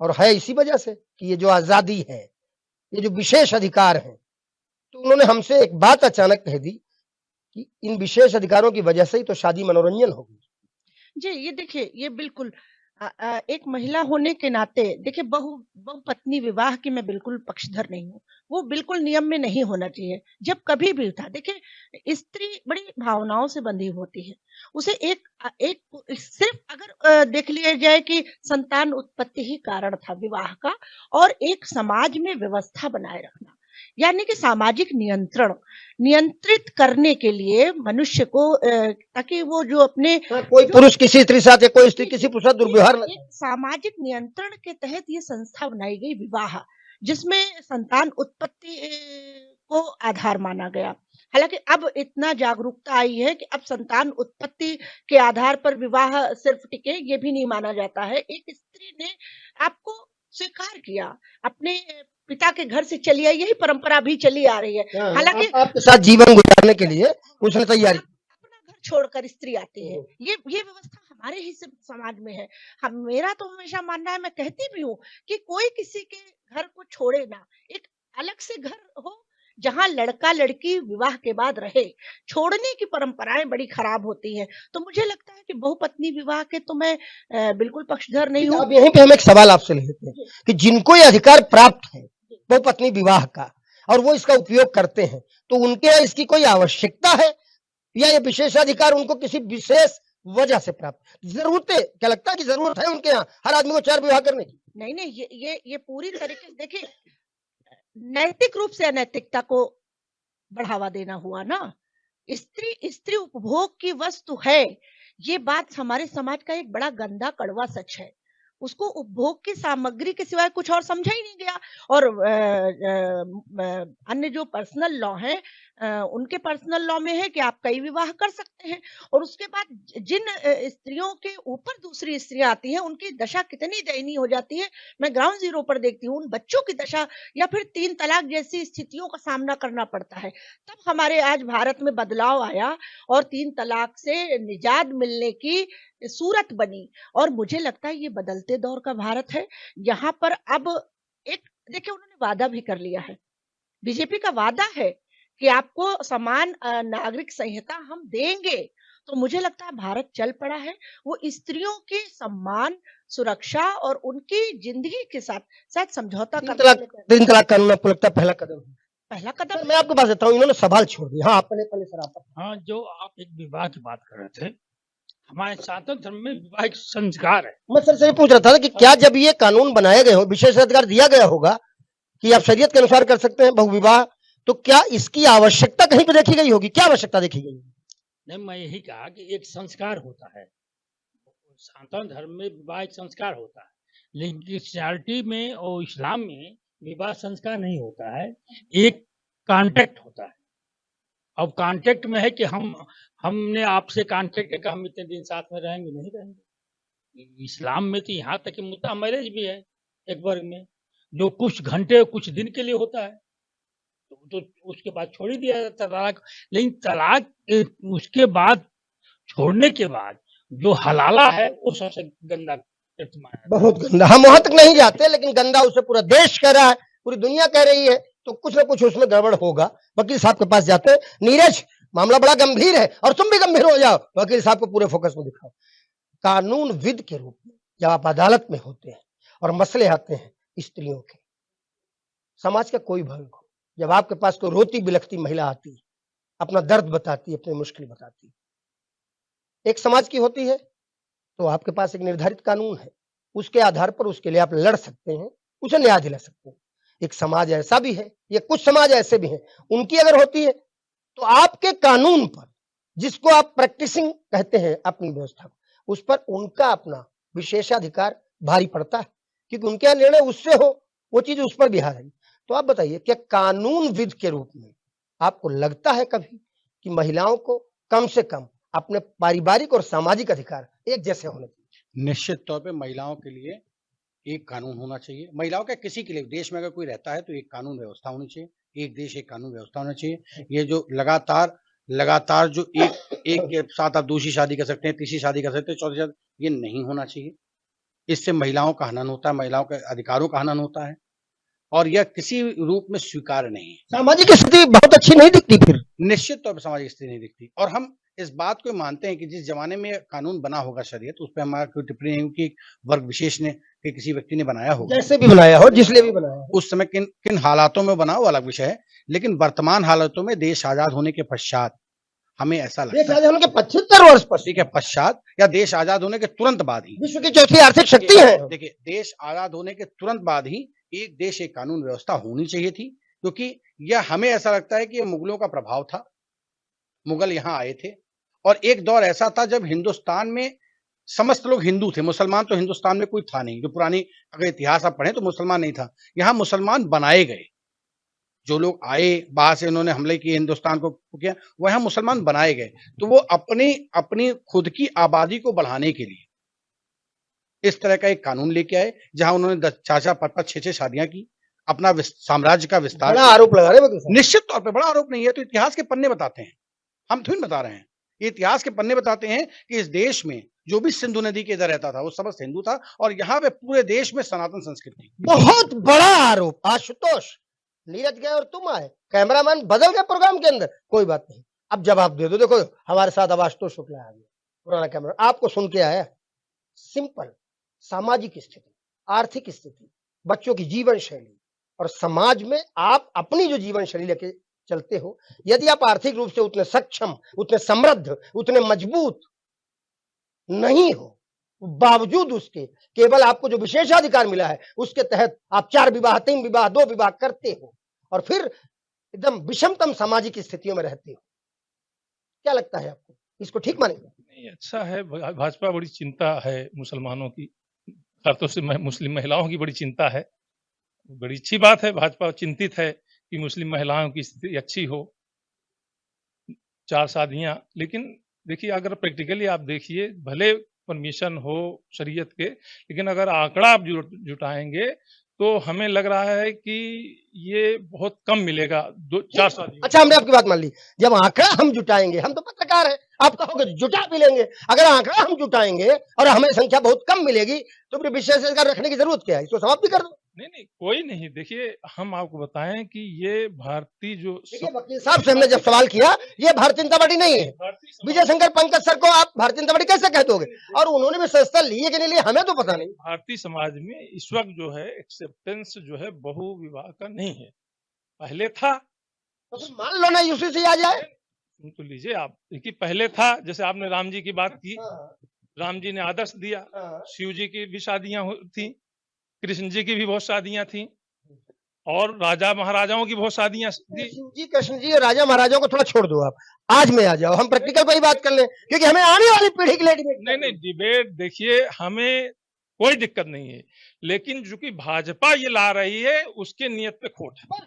और है इसी वजह से कि ये जो आजादी है, ये जो विशेष अधिकार है। तो उन्होंने हमसे एक बात अचानक कह दी कि इन विशेष अधिकारों की वजह से ही तो शादी मनोरंजन होगी। जी, ये देखिए, ये बिल्कुल एक महिला होने के नाते देखिए, बहुपत्नी विवाह की मैं बिल्कुल पक्षधर नहीं हूँ। वो बिल्कुल नियम में नहीं होना चाहिए। जब कभी भी था, देखिए स्त्री बड़ी भावनाओं से बंधी होती है। उसे एक सिर्फ अगर देख लिया जाए कि संतान उत्पत्ति ही कारण था विवाह का, और एक समाज में व्यवस्था बनाए रखना, यानी कि सामाजिक नियंत्रित करने के लिए मनुष्य को, ताकि वो जो अपने कोई पुरुष किसी स्त्री साथ या कोई स्त्री किसी पुरुष साथ दुर्व्यवहार न एक सामाजिक नियंत्रण के तहत ये संस्था बनाई गई विवाह, जिसमें संतान उत्पत्ति को आधार माना गया। हालांकि अब इतना जागरूकता आई है कि अब संतान उत्पत्ति के आधार पर विवाह सिर्फ टिके, ये भी नहीं माना जाता है। एक स्त्री ने आपको स्वीकार किया, अपने पिता के घर से चली आई, यही परंपरा भी चली आ रही है। हालांकि आपके साथ जीवन गुजारने के लिए उसने तैयारी, अपना घर छोड़कर स्त्री आती है, ये व्यवस्था हमारे ही समाज में है। हम, मेरा तो हमेशा मानना है, मैं कहती भी हूँ कि कोई किसी के घर को छोड़े ना, एक अलग से घर हो जहां लड़का लड़की विवाह के बाद रहे। छोड़ने की परंपराएं बड़ी खराब होती हैं। तो मुझे लगता है कि बहुपत्नी विवाह के तो मैं बिल्कुल पक्षधर नहीं हूँ। अब यहीं पे हम एक सवाल आपसे लेते हैं कि जिनको ये अधिकार प्राप्त है बहुपत्नी विवाह का, और वो इसका उपयोग करते हैं, तो उनके यहाँ इसकी कोई आवश्यकता है या ये विशेषाधिकार उनको किसी विशेष वजह से प्राप्त? जरूरतें, क्या लगता है कि जरूरत है उनके यहाँ हर आदमी को 4 विवाह करने की? नहीं, ये पूरी तरीके से देखिए, नैतिक रूप से अनैतिकता को बढ़ावा देना हुआ ना। स्त्री उपभोग की वस्तु है, ये बात हमारे समाज का एक बड़ा गंदा कड़वा सच है। उसको उपभोग की सामग्री के सिवाय कुछ और समझा ही नहीं गया। और अन्य जो पर्सनल लॉ है, उनके पर्सनल लॉ में है कि आप कई विवाह कर सकते हैं, और उसके बाद जिन स्त्रियों के ऊपर दूसरी स्त्रियां आती हैं, उनकी दशा कितनी दयनीय हो जाती है। मैं ग्राउंड जीरो पर देखती हूँ उन बच्चों की दशा, या फिर 3 तलाक जैसी स्थितियों का सामना करना पड़ता है। तब हमारे आज भारत में बदलाव आया और 3 तलाक से निजात मिलने की सूरत बनी। और मुझे लगता है ये बदलते दौर का भारत है। यहाँ पर अब एक देखिए, उन्होंने वादा भी कर लिया है, बीजेपी का वादा है कि आपको समान नागरिक संहिता हम देंगे। तो मुझे लगता है भारत चल पड़ा है। वो स्त्रियों के सम्मान, सुरक्षा और उनकी जिंदगी के साथ समझौता करने के लिए 3 तलाक कानून आपको लगता है पहला कदम है? पहला कदम। मैं आपको बात देता हूँ, इन्होंने सवाल छोड़ दिया। हाँ, अपने सर आप। हाँ, जो आप एक विवाह की बात कर रहे थे, हमारे सनातन धर्म में विवाह एक संस्कार है। मैं सर से ये पूछ रहा था कि क्या जब ये कानून बनाए गए हो, विशेषाधिकार दिया गया होगा कि आप शरीयत के अनुसार कर सकते हैं बहुविवाह, तो क्या इसकी आवश्यकता कहीं पे देखी गई होगी? क्या आवश्यकता देखी गई? नहीं, मैं यही कहा कि एक संस्कार होता है, सनातन धर्म में विवाह एक संस्कार होता है, लेकिन क्रिश्चियनिटी में और इस्लाम में विवाह संस्कार नहीं होता है, एक कॉन्ट्रैक्ट होता है। अब कॉन्ट्रैक्ट में है कि हमने आपसे कॉन्ट्रैक्ट किया, हम इतने दिन साथ में रहेंगे, नहीं रहेंगे। इस्लाम में तो यहाँ तक कि मुद्दा मैरिज भी है एक वर्ग में, जो कुछ घंटे कुछ दिन के लिए होता है, तो उसके बाद छोड़ ही दिया जाता है तलाक। लेकिन तलाक उसके बाद छोड़ने के बाद जो हलाला है वो सबसे गंदा कृत्य माना जाता है। बहुत गंदा। हम वहां तक नहीं जाते, लेकिन गंदा उसे पूरा देश कह रहा है, पूरी दुनिया कह रही है, तो कुछ ना कुछ उसमें गड़बड़ होगा। वकील साहब के पास जाते हैं, नीरज मामला बड़ा गंभीर है और तुम भी गंभीर हो जाओ, वकील साहब को पूरे फोकस में दिखाओ। कानून विद के रूप में जब आप अदालत में होते हैं और मसले आते हैं स्त्रियों के, समाज का कोई भंग हो, जब आपके पास कोई रोती बिलखती महिला आती है, अपना दर्द बताती है, अपनी मुश्किल बताती है, एक समाज की होती है, तो आपके पास एक निर्धारित कानून है, उसके आधार पर उसके लिए आप लड़ सकते हैं, उसे न्याय दिला सकते हैं। एक समाज ऐसा भी है, या कुछ समाज ऐसे भी हैं, उनकी अगर होती है तो आपके कानून पर, जिसको आप प्रैक्टिसिंग कहते हैं अपनी व्यवस्था को, उस पर उनका अपना विशेषाधिकार भारी पड़ता है, क्योंकि उनके यहाँ निर्णय उससे हो, वो चीज उस पर भी आ रही। तो आप बताइए, क्या कानून विद के रूप में आपको लगता है कभी कि महिलाओं को कम से कम अपने पारिवारिक और सामाजिक अधिकार एक जैसे होने चाहिए? निश्चित तौर पे महिलाओं के लिए एक कानून होना चाहिए। महिलाओं का किसी के लिए देश में अगर कोई रहता है तो एक कानून व्यवस्था होनी चाहिए, एक देश एक कानून व्यवस्था होना चाहिए। ये जो लगातार जो एक के साथ आप दूसरी शादी कर सकते हैं, तीसरी शादी कर सकते हैं, चौथी शादी, ये नहीं होना चाहिए। इससे महिलाओं का हनन होता है, महिलाओं के अधिकारों का हनन होता है, और यह किसी रूप में स्वीकार्य नहीं है। सामाजिक स्थिति बहुत अच्छी नहीं दिखती फिर। निश्चित तौर पर सामाजिक स्थिति नहीं दिखती, और हम इस बात को मानते हैं कि जिस जमाने में कानून बना होगा शरीयत, उस पर हमारा कोई टिप्पणी नहीं होगी कि वर्ग विशेष ने कि किसी व्यक्ति ने बनाया होगा, जैसे भी बनाया हो, जिसने भी बनाया हो, उस समय किन किन हालातों में बना वो अलग विषय है। लेकिन वर्तमान हालातों में देश आजाद होने के पश्चात हमें ऐसा देश लगता आजाद है, होने के 75 वर्ष पर, ठीक है, पश्चात या देश आजाद होने के तुरंत बाद ही, विश्व की चौथी आर्थिक शक्ति है। देखिए, देश आजाद होने के तुरंत बाद ही एक देश एक कानून व्यवस्था होनी चाहिए थी, क्योंकि यह हमें ऐसा लगता है कि यह मुगलों का प्रभाव था। मुगल यहाँ आए थे, और एक दौर ऐसा था जब हिंदुस्तान में समस्त लोग हिंदू थे, मुसलमान तो हिंदुस्तान में कोई था नहीं। जो पुरानी अगर इतिहास आप पढ़ें तो मुसलमान नहीं था, यहाँ मुसलमान बनाए गए। जो लोग आए बाहर से, उन्होंने हमले किए, हिंदुस्तान को किया, वो यहाँ मुसलमान बनाए गए। तो वो अपनी खुद की आबादी को बढ़ाने के लिए इस तरह का एक कानून लेके आए, जहां उन्होंने 4-4, 5-5, 6-6 शादियां की, अपना साम्राज्य का विस्तार बड़ा किया। आरोप लगा रहे हैं। निश्चित तौर पे बड़ा आरोप नहीं है, तो इतिहास के पन्ने बताते हैं, हम थोड़ी बता रहे हैं। ये इतिहास के पन्ने बताते हैं कि इस देश में जो भी सिंधु नदी के इधर रहता था वो समस्त हिंदू था, और यहाँ पे पूरे देश में सनातन संस्कृति। बहुत बड़ा आरोप। आशुतोष, नीरज गए और तुम आए, कैमरामैन बदल गए प्रोग्राम के अंदर, कोई बात नहीं, अब जवाब दे दो। देखो हमारे साथ अब आशुतोष शुक्ला आ गया, पुराना कैमरा, आपको सुन के आया। सिंपल, सामाजिक स्थिति, आर्थिक स्थिति, बच्चों की जीवन शैली, और समाज में आप अपनी जो जीवन शैली लेके चलते हो, यदि आप आर्थिक रूप से उतने सक्षम, उतने समृद्ध, उतने मजबूत नहीं हो, बावजूद उसके केवल आपको जो विशेषाधिकार मिला है उसके तहत आप 4 विवाह, 3 विवाह, 2 विवाह करते हो, और फिर एकदम विषमतम सामाजिक स्थितियों में रहते हो, क्या लगता है आपको, इसको ठीक मानेंगे? नहीं, अच्छा है। भाजपा बड़ी चिंता है मुसलमानों की, खासतौर से मुस्लिम महिलाओं की बड़ी चिंता है। बड़ी अच्छी बात है, भाजपा चिंतित है कि मुस्लिम महिलाओं की स्थिति अच्छी हो, 4 शादियां। लेकिन देखिए, अगर प्रैक्टिकली आप देखिए, भले परमिशन हो शरीयत के, लेकिन अगर आंकड़ा आप जुटाएंगे तो हमें लग रहा है कि ये बहुत कम मिलेगा, 2-4 शादी। अच्छा, हमने आपकी बात मान ली। जब आंकड़ा हम जुटाएंगे, हम तो पत्रकार हैं, आप कहोगे जुटा भी लेंगे। अगर आंकड़ा हम जुटाएंगे और हमें संख्या बहुत कम मिलेगी तो फिर विशेषाधिकार रखने की जरूरत क्या है, इसको समाप्त भी कर दो। नहीं, कोई नहीं। देखिए, हम आपको बताएं कि ये भारतीय जो देखिए, वकील साहब से हमने जब सवाल किया, ये भारतीय जनता पार्टी नहीं है। विजय शंकर पंकज सर को आप भारतीय जनता पार्टी कैसे कह दोगे? और उन्होंने भी संस्था ली है कि नहीं ली, हमें तो पता नहीं। भारतीय समाज में इस वक्त जो है एक्सेप्टेंस जो है बहु विवाह का नहीं है, पहले था। तो फिर मान लो ना, यूसी से आ जाए। सुन तो लीजिए आप, देखिए पहले था, जैसे आपने राम जी की बात की, राम जी ने आदर्श दिया, शिव जी की भी शादियां थी, कृष्ण जी की भी बहुत शादियां थी, और राजा महाराजाओं की बहुत शादियां थी। शिव जी, कृष्ण जी और राजा महाराजाओं को थोड़ा छोड़ दो, आप आज में आ जाओ, हम प्रैक्टिकल पर ही बात कर लें, क्योंकि हमें आने वाली पीढ़ी के लिए डिबेट। नहीं, डिबेट देखिए, हमें कोई दिक्कत नहीं है, लेकिन जो कि भाजपा ये ला रही है उसके नियत पे खोट है।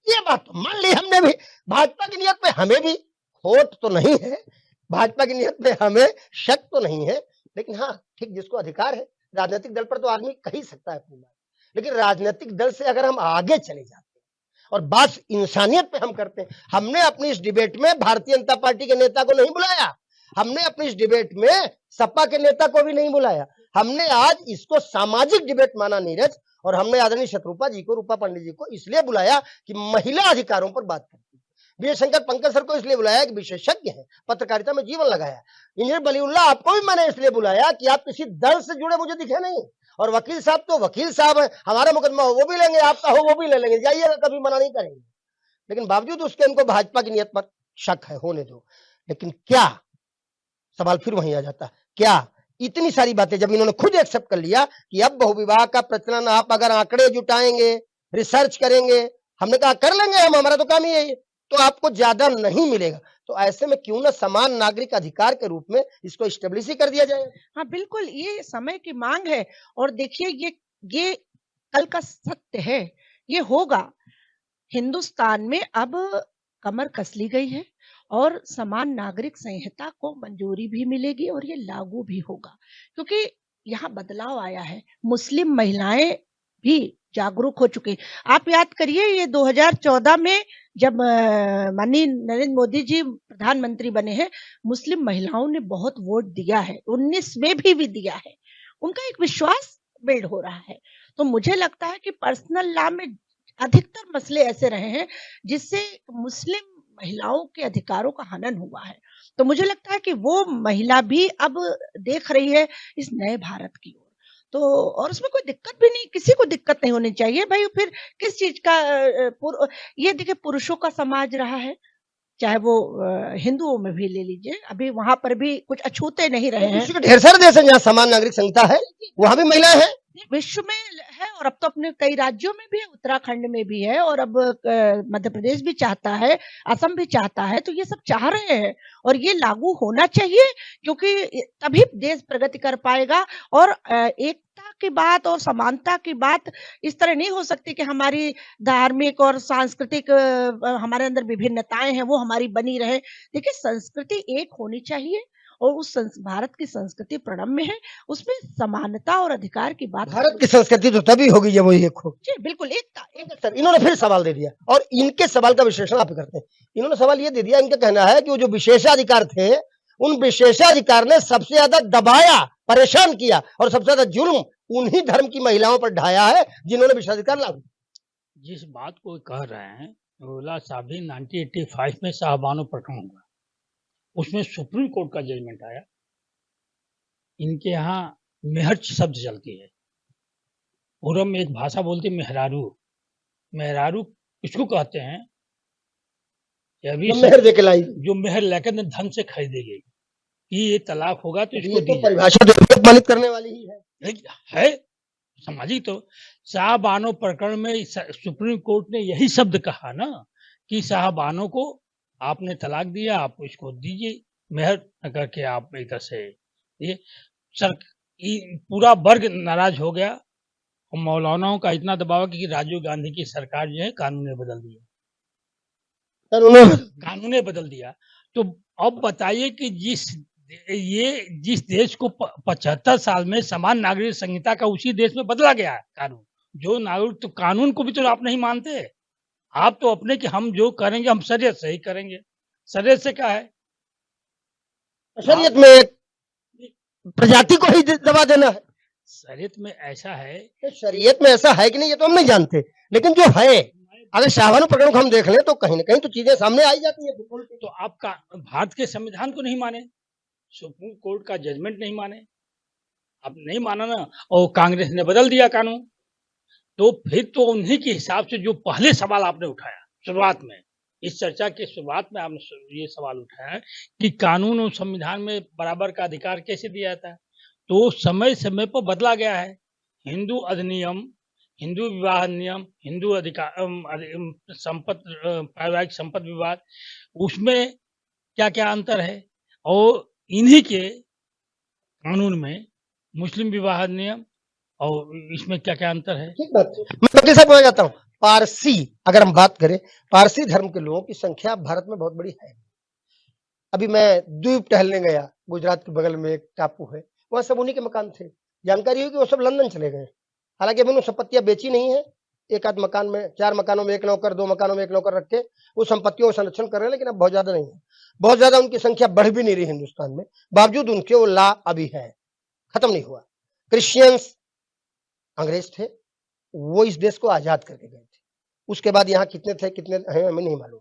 ये बात तो मान ली हमने भी, भाजपा की नियत पे हमें भी खोट तो नहीं है, भाजपा की नियत पे हमें शक तो नहीं है, लेकिन हाँ, ठीक, जिसको अधिकार है राजनीतिक दल पर तो आदमी कह ही सकता है अपनी बात। लेकिन राजनीतिक दल से अगर हम आगे चले जाते हैं और बात इंसानियत पे हम करते हैं, हमने अपनी इस डिबेट में भारतीय जनता पार्टी के नेता को नहीं बुलाया, हमने अपनी इस डिबेट में सपा के नेता को भी नहीं बुलाया, हमने आज इसको सामाजिक डिबेट माना नीरज, और हमने आदरणीय शत्रुपा जी को, रूपा पंडित जी को इसलिए बुलाया कि महिला अधिकारों पर बात करती है। विजय शंकर पंकज सर को इसलिए बुलाया कि विशेषज्ञ हैं, पत्रकारिता में जीवन लगाया। इंजीनियर बलीउल्लाह आपको भी मैंने इसलिए बुलाया कि आप किसी दल से जुड़े मुझे दिखे नहीं, और वकील साहब तो वकील साहब है, हमारा मुकदमा हो वो भी लेंगे, आपका हो वो भी ले लेंगे, जाइएगा, कभी मना नहीं करेंगे। लेकिन बावजूद उसके इनको भाजपा की नियत पर शक है, होने दो। लेकिन क्या, सवाल फिर वहीं आ जाता है, क्या इतनी सारी बातें जब इन्होंने खुद एक्सेप्ट कर लिया कि अब बहुविवाह का प्रचलन, आप अगर आंकड़े जुटाएंगे, रिसर्च करेंगे, हमने कहा कर लेंगे हम, हमारा तो काम ही है, तो आपको ज्यादा नहीं मिलेगा। तो ऐसे में क्यों ना समान नागरिक अधिकार के रूप में इसको स्टेब्लिश ही कर दिया जाए। हाँ बिल्कुल, ये समय की मांग है। और देखिए ये कल का सत्य है, ये होगा। हिंदुस्तान में अब कमर कस ली गई है और समान नागरिक संहिता को मंजूरी भी मिलेगी और ये लागू भी होगा, क्योंकि यहाँ बदलाव आया है। मुस्लिम महिलाएं भी जागरूक हो चुकी। आप याद करिए, ये 2014 में जब माननीय नरेंद्र मोदी जी प्रधानमंत्री बने हैं, मुस्लिम महिलाओं ने बहुत वोट दिया है, 19 में भी दिया है। उनका एक विश्वास बिल्ड हो रहा है। तो मुझे लगता है कि पर्सनल लॉ में अधिकतर मसले ऐसे रहे हैं जिससे मुस्लिम महिलाओं के अधिकारों का हनन हुआ है। तो मुझे लगता है कि वो महिला भी अब देख रही है इस नए भारत की ओर। तो और उसमें कोई दिक्कत भी नहीं, किसी को दिक्कत नहीं होनी चाहिए भाई। फिर किस चीज का ये देखिए, पुरुषों का समाज रहा है, चाहे वो हिंदुओं में भी ले लीजिए, अभी वहां पर भी कुछ अछूते नहीं रहे हैं। विश्व के ढेर सारे देश हैं जहाँ समान नागरिक संहिता है, वहां भी महिलाएं हैं, विश्व में है, और अब तो अपने कई राज्यों में भी है, उत्तराखंड में भी है, और अब मध्य प्रदेश भी चाहता है, असम भी चाहता है। तो ये सब चाह रहे हैं और ये लागू होना चाहिए, क्योंकि तभी देश प्रगति कर पाएगा। और एकता की बात और समानता की बात इस तरह नहीं हो सकती कि हमारी धार्मिक और सांस्कृतिक हमारे अंदर विभिन्नताएं हैं वो हमारी बनी रहे। देखिए, संस्कृति एक होनी चाहिए और उस भारत की संस्कृति प्रणम्य है, उसमें समानता और अधिकार की बात। भारत की संस्कृति तो तभी होगी जब वो एक हो। जी बिल्कुल, एकता। सर, इन्होंने फिर सवाल दे दिया और इनके सवाल का विश्लेषण आप करते हैं। इन्होंने सवाल ये दे दिया, इनका कहना है कि वो जो विशेषाधिकार थे, उन विशेषाधिकार ने सबसे ज्यादा दबाया, परेशान किया और सबसे ज्यादा जुल्म उन्हीं धर्म की महिलाओं पर ढाया है जिन्होंने विशेषाधिकार लागू। जिस बात को कह रहे हैं, बोला साहब 1985 में साहबानो प्रकरण हुआ, उसमें सुप्रीम कोर्ट का जजमेंट आया। इनके यहाँ मेहर शब्द चलती है, उरम में एक भाषा बोलते हैं मेहरारू। मेहरारू किसको कहते हैं? मेहर दे के लाई, जो मेहर लेकर धन से खरीदेगी कि ये तलाक होगा तो इसको तो परिभाषा तो अपमानित करने वाली ही है। सामाजिक तो साहबानो प्रकरण में सुप्रीम कोर्ट ने यही शब्द कहा ना कि साहबानों को आपने तलाक दिया, आप इसको दीजिए मेहर करके। आप एक तरह से ये पूरा वर्ग नाराज हो गया और मौलानाओं का इतना दबाव कि राजीव गांधी की सरकार जो है कानून बदल दिया, कानून बदल दिया। तो अब बताइए कि जिस देश को 75 साल में समान नागरिक संहिता का उसी देश में बदला गया है कानून, जो नागरिक, तो कानून को भी तो आप नहीं मानते। आप तो अपने कि हम जो करेंगे हम शरीयत से ही करेंगे। शरीयत से क्या है? शरीयत में प्रजाति को ही दबा देना है। शरीयत में ऐसा है, शरीयत में ऐसा है कि नहीं ये तो हम नहीं जानते, लेकिन जो है, अगर साहबानो प्रकरण को हम देख लें तो कहीं ना कहीं तो चीजें सामने आई जाती है। तो आपका भारत के संविधान को नहीं माने, सुप्रीम कोर्ट का जजमेंट नहीं माने, अब नहीं माना ना, और कांग्रेस ने बदल दिया कानून। तो फिर तो उन्हीं के हिसाब से जो पहले सवाल आपने उठाया शुरुआत में, इस चर्चा के शुरुआत में आपने ये सवाल उठाया कि कानून और संविधान में बराबर का अधिकार कैसे दिया जाता है, तो समय समय पर बदला गया है। हिंदू अधिनियम, हिंदू विवाह नियम, हिंदू अधिकार पारिवारिक संपत्ति विवाद, उसमें क्या क्या अंतर है, और इन्हीं के कानून में मुस्लिम विवाह नियम और इसमें क्या क्या अंतर है। ठीक बात। मैं वकील साहब बोल जाता हूँ, पारसी अगर हम बात करें, पारसी धर्म के लोगों की संख्या भारत में बहुत बड़ी है। अभी मैं द्वीप टहलने गया, गुजरात के बगल में एक टापू है, वहां सब उन्हीं के मकान थे। जानकारी हुई कि वो सब लंदन चले गए, हालांकि अभी उन्होंने संपत्तियां बेची नहीं है, एक आध मकान में, 4 मकानों में एक नौकर, 2 मकानों में एक नौकर रख के वो संपत्तियों का संरक्षण कर रहे हैं, लेकिन अब बहुत ज्यादा नहीं है, बहुत ज्यादा उनकी संख्या बढ़ भी नहीं रही हिंदुस्तान में, बावजूद उनके वो ला अभी है, खत्म नहीं हुआ। क्रिश्चियंस अंग्रेज थे, वो इस देश को आजाद करके गए थे, उसके बाद यहाँ कितने थे कितने हैं हमें नहीं मालूम,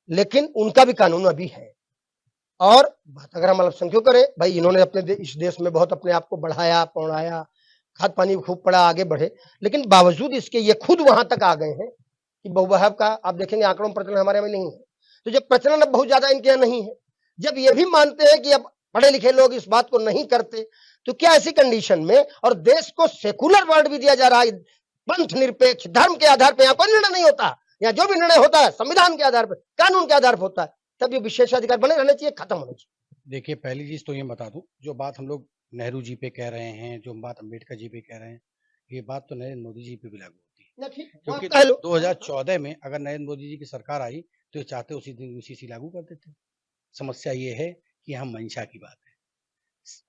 लेकिन उनका भी कानून अभी है। और बात अगर हम अल्पसंख्यकों करें, भाई इन्होंने अपने इस देश में बहुत अपने आप को बढ़ाया पौड़ाया, खाद पानी खूब पड़ा, आगे बढ़े, लेकिन बावजूद इसके ये खुद वहां तक आ गए हैं कि बहुवहाब का आप देखेंगे आंकड़ों में प्रचलन हमारे में नहीं है। तो जब प्रचलन अब बहुत ज्यादा इनके यहाँ नहीं है, जब ये भी मानते हैं कि अब पढ़े लिखे लोग इस बात को नहीं करते, तो क्या ऐसी कंडीशन में, और देश को सेकुलर वर्ड भी दिया जा रहा है, पंथ निरपेक्ष धर्म के आधार पर यहाँ कोई निर्णय नहीं होता, यहाँ जो भी निर्णय होता है संविधान के आधार पर, कानून के आधार पर होता है, तब ये विशेषाधिकार बने रहने चाहिए, खत्म होने चाहिए। देखिए, पहली चीज तो ये बता दूं, जो बात हम लोग नेहरू जी पे कह रहे हैं, जो बात अम्बेडकर जी पे कह रहे हैं, ये बात तो नरेंद्र मोदी जी पे भी लागू होती है, क्योंकि 2014 में अगर नरेंद्र मोदी जी की सरकार आई तो ये चाहते उसी दिन यूसीसी लागू कर देते। समस्या ये है कि यहाँ मंशा की बात है,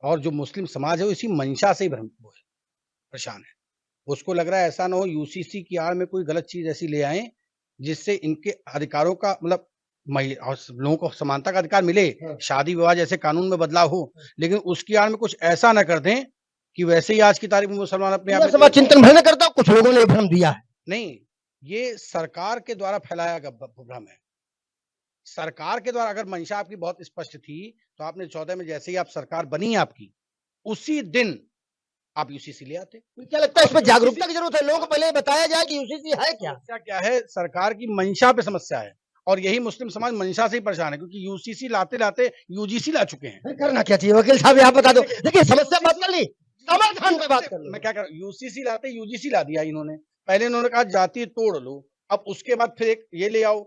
और जो मुस्लिम समाज है वो इसी मंशा से ही परेशान है। उसको लग रहा है ऐसा ना हो यूसीसी की आड़ में कोई गलत चीज ऐसी ले आए जिससे इनके अधिकारों का मतलब और लोगों को समानता का अधिकार मिले, शादी विवाह जैसे कानून में बदलाव हो, लेकिन उसकी आड़ में कुछ ऐसा ना कर दें कि वैसे ही आज की तारीख में मुसलमान अपने आप समाज चिंतन भ्रम करता, कुछ लोगों ने भ्रम दिया है। नहीं, ये सरकार के द्वारा फैलाया गया भ्रम है। सरकार के द्वारा, अगर मंशा आपकी बहुत स्पष्ट थी तो आपने 14 में जैसे ही आप सरकार बनी आपकी, उसी दिन आप यूसीसी ले आते। क्या लगता है इसमें जागरूकता की जरूरत है, लोगों को पहले बताया जाए कि यूसीसी है क्या है। सरकार की मंशा पे समस्या है, और यही मुस्लिम समाज मंशा से ही परेशान है, क्योंकि यूसीसी लाते लाते यूजीसी ला चुके हैं। करना क्या चाहिए वकील साहब, यहाँ बता दो। देखिए समस्या बात कर ली, समाधान पे बात कर ली। मैं क्या कर, यूसीसी लाते यूजीसी ला दिया इन्होंने। पहले इन्होंने कहा जाति तोड़ लो, अब उसके बाद फिर एक ये ले आओ,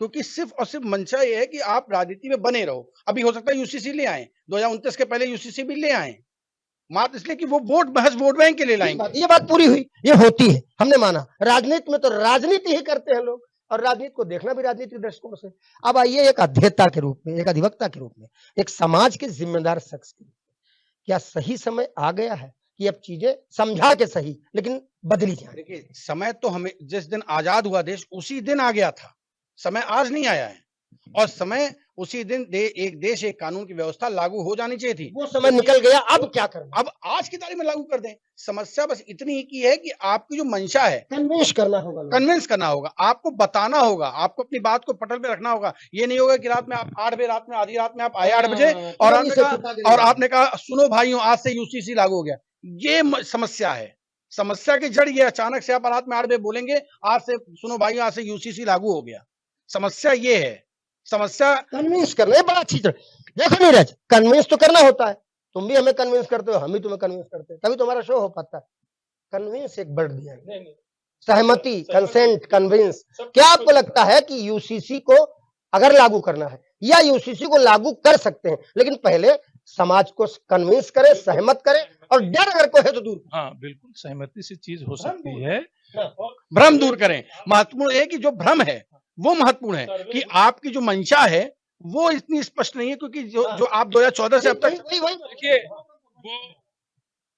क्योंकि सिर्फ और सिर्फ मंशा ये है कि आप राजनीति में बने रहो। अभी हो सकता है यूसीसी ले आए, 2029 के पहले यूसीसी भी ले आए, मात्र इसलिए कि वो महज वोट बैंक के ले लाएंगे। ये बात पूरी हुई, ये होती है, हमने माना। राजनीति में तो राजनीति ही करते हैं लोग, और राजनीति को देखना भी राजनीतिक दृष्टिकोण से। अब आइए एक अध्येता के रूप में, एक अधिवक्ता के रूप में, एक समाज के जिम्मेदार शख्स के रूप में, क्या सही समय आ गया है कि अब चीजें समझा के सही लेकिन बदली जाए? देखिए, समय तो हमें जिस दिन आजाद हुआ देश उसी दिन आ गया था, समय आज नहीं आया है, और समय उसी दिन एक देश एक कानून की व्यवस्था लागू हो जानी चाहिए थी। वो समय निकल गया, अब क्या करना? अब आज की तारीख में लागू कर दें। समस्या बस इतनी ही की है कि आपकी जो मंशा है, कन्विंस करना होगा, आपको बताना होगा, आपको अपनी बात को पटल पे रखना होगा। ये नहीं होगा कि रात में आप 8 बजे, रात में आधी रात में आप आए 8 बजे और आपने कहा सुनो भाइयों आज से यूसीसी लागू हो गया। ये समस्या है। समस्या की जड़ ये, अचानक से आप रात में 8 बजे बोलेंगे आज से सुनो भाइयों आज से यूसीसी लागू हो गया। समस्या ये है, समस्या कन्विंस करना है, बड़ा अच्छी तरह। देखो नीरज, कन्विंस तो करना होता है, तुम भी हमें कन्विंस करते हो, हम भी तुम्हें कन्विंस करते हैं, तभी तुम्हारा शो हो पाता है। कन्विंस एक वर्ड दिया है, सहमति, कंसेंट, कन्विंस। क्या आपको लगता है कि यूसीसी को अगर लागू करना है या यूसीसी को लागू कर सकते हैं, लेकिन पहले समाज को कन्विंस करें, सहमत करें, और डर अगर कोई है तो दूर? हाँ बिल्कुल, सहमति से चीज हो सकती है, भ्रम दूर करें। महत्वपूर्ण है कि जो भ्रम है वो महत्वपूर्ण है कि आपकी जो मंशा है वो इतनी स्पष्ट नहीं है, क्योंकि जो आप 2014 से अब तक, देखिए वो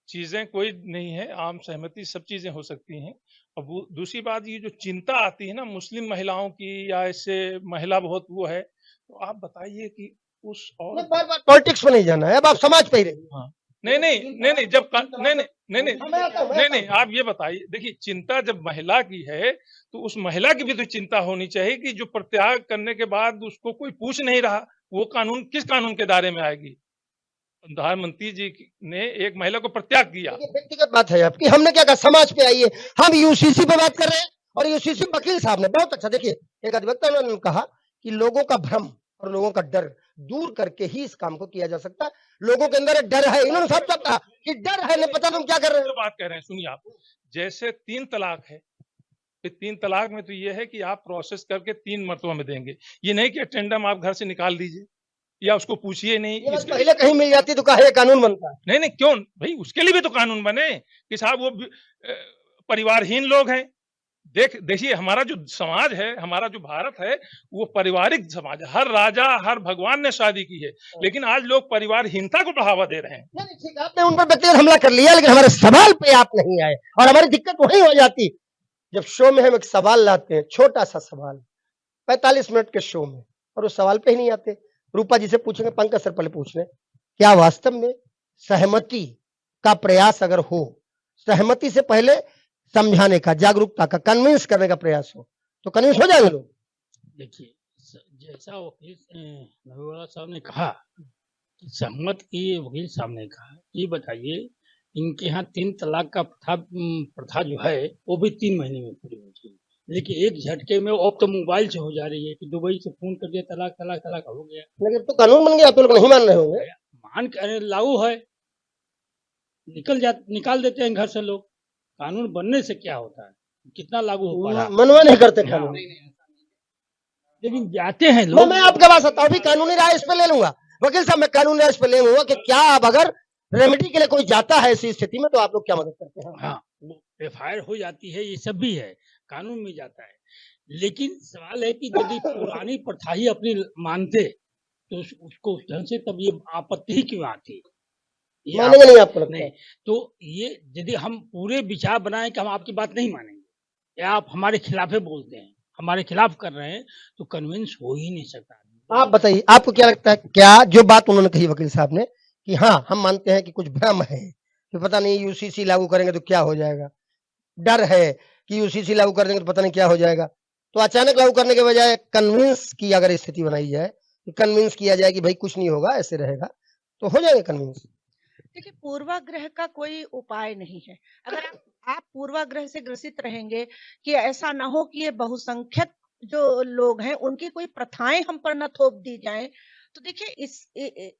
चीजें कोई नहीं है, आम सहमति सब चीजें हो सकती हैं। और दूसरी बात, ये जो चिंता आती है ना मुस्लिम महिलाओं की, या इससे महिला बहुत वो है, तो आप बताइए कि उस और बार बार पॉलिटिक्स में नहीं जाना है, अब आप समाज पे ही रहिए। हाँ नहीं जब नहीं आप ये बताइए, देखिए चिंता जब महिला की है तो उस महिला की भी तो चिंता होनी चाहिए कि जो प्रत्याग करने के बाद उसको कोई पूछ नहीं रहा, वो कानून किस कानून के दायरे में आएगी? प्रधानमंत्री जी ने एक महिला को प्रत्याग किया। व्यक्तिगत बात है आपकी, हमने क्या कहा, समाज पे आइए, हम यूसीसी पे बात कर रहे हैं, और यूसीसी वकील साहब ने बहुत अच्छा, देखिए एक अधिवक्ता उन्होंने कहा कि लोगों का भ्रम और लोगों का डर दूर करके ही इस काम को किया जा सकता है। लोगों के अंदर डर है, इन्होंने सब कहा कि डर है, नहीं पता तुम क्या कर रहे हो। बात कह रहे हैं, सुनिए आप, जैसे 3 तलाक है, 3 तलाक में तो ये है कि आप प्रोसेस करके 3 मरतबा में देंगे, ये नहीं कि अटेंडम आप घर से निकाल दीजिए या उसको पूछिए नहीं। पहले कहीं मिल जाती तो कहे कानून बनता है। नहीं क्यों भाई, उसके लिए भी तो कानून बने कि साहब वो परिवारहीन लोग हैं, देखिए हमारा जो समाज है, हमारा जो भारत है, वो पारिवारिक समाज है। हर राजा, हर भगवान ने शादी की है, लेकिन आज लोग परिवारहीनता को बढ़ावा दे रहे हैं। नहीं, ठीक है, आपने उन पर व्यक्तिगत हमला कर लिया, लेकिन हमारे सवाल पे आप नहीं आए और हमारी दिक्कत वही हो जाती जब शो में हम एक सवाल लाते हैं, छोटा सा सवाल 45 मिनट के शो में, और उस सवाल पे ही नहीं आते। रूपा जी से पूछेंगे, पंकज सर पहले पूछ रहे, क्या वास्तव में सहमति का प्रयास अगर हो, सहमति से पहले समझाने का, जागरूकता का, कन्विंस करने का प्रयास हो, तो कन्विंस हो जाएंगे लोग? देखिए, जैसा वकील नवीवाला साहब ने कहा कि सहमत की, वकील साहब ने कहा, ये बताइए इनके यहाँ 3 तलाक का प्रथा जो है वो भी 3 महीने में पूरी हो गई, लेकिन एक झटके में अब तो मोबाइल से हो जा रही है कि दुबई से फोन कर दिया, तलाक तलाक तलाक हो गया। लेकिन तो कानून बन गया, तो लोग नहीं मान रहे होंगे। मान के लागू है, निकाल देते हैं घर से लोग। कानून बनने से क्या होता है, कितना लागू हो पा रहा है? मनवा नहीं करते कानून, लेकिन जाते हैं लोग। मैं आपके पास आता हूँ, कानूनी राय इस पे ले लूंगा। वकील साहब, मैं कानूनी राय इस पे ले लूंगा कि क्या अब अगर रेमेडी के लिए कोई जाता है ऐसी स्थिति में, तो आप लोग क्या मदद करते हैं? हाँ, वो FIR हो जाती है, ये सब भी है, कानून में जाता है। लेकिन सवाल है कि यदि पुरानी प्रथा ही अपनी मानते तो उसको उस ढंग से तब ये आपत्ति ही क्यों आती? मानेंगे नहीं आपको लगता है? नहीं, तो ये यदि हम पूरे विचार बनाएं कि हम आपकी बात नहीं मानेंगे या आप हमारे खिलाफ बोलते हैं, हमारे खिलाफ कर रहे हैं, तो कन्विंस हो ही नहीं सकता। आप बताइए, आपको क्या लगता है, क्या जो बात उन्होंने कही वकील साहब ने कि हाँ हम मानते हैं कि कुछ भ्रम है कि पता नहीं यूसीसी लागू करेंगे तो क्या हो जाएगा, डर है कि यूसीसी लागू कर देंगे तो पता नहीं क्या हो जाएगा, तो अचानक लागू करने के बजाय कन्विंस की अगर स्थिति बनाई जाए, कन्विंस किया जाए कि भाई कुछ नहीं होगा, ऐसे रहेगा, तो हो जाएंगे कन्विंस। देखिए, पूर्वाग्रह का कोई उपाय नहीं है। अगर आप पूर्वाग्रह से ग्रसित रहेंगे कि ऐसा ना हो कि ये बहुसंख्यक जो लोग हैं उनकी कोई प्रथाएं हम पर न थोप दी जाएं, तो देखिए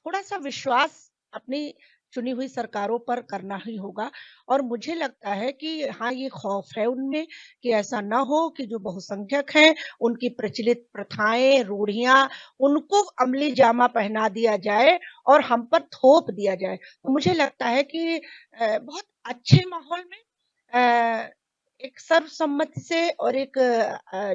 थोड़ा सा विश्वास अपनी चुनी हुई सरकारों पर करना ही होगा। और मुझे लगता है कि हाँ, ये खौफ है उनमें कि ऐसा ना हो कि जो बहुसंख्यक हैं उनकी प्रचलित प्रथाएं, रूढ़ियां, उनको अमली जामा पहना दिया जाए और हम पर थोप दिया जाए। तो मुझे लगता है कि बहुत अच्छे माहौल में एक सर्वसम्मति से और एक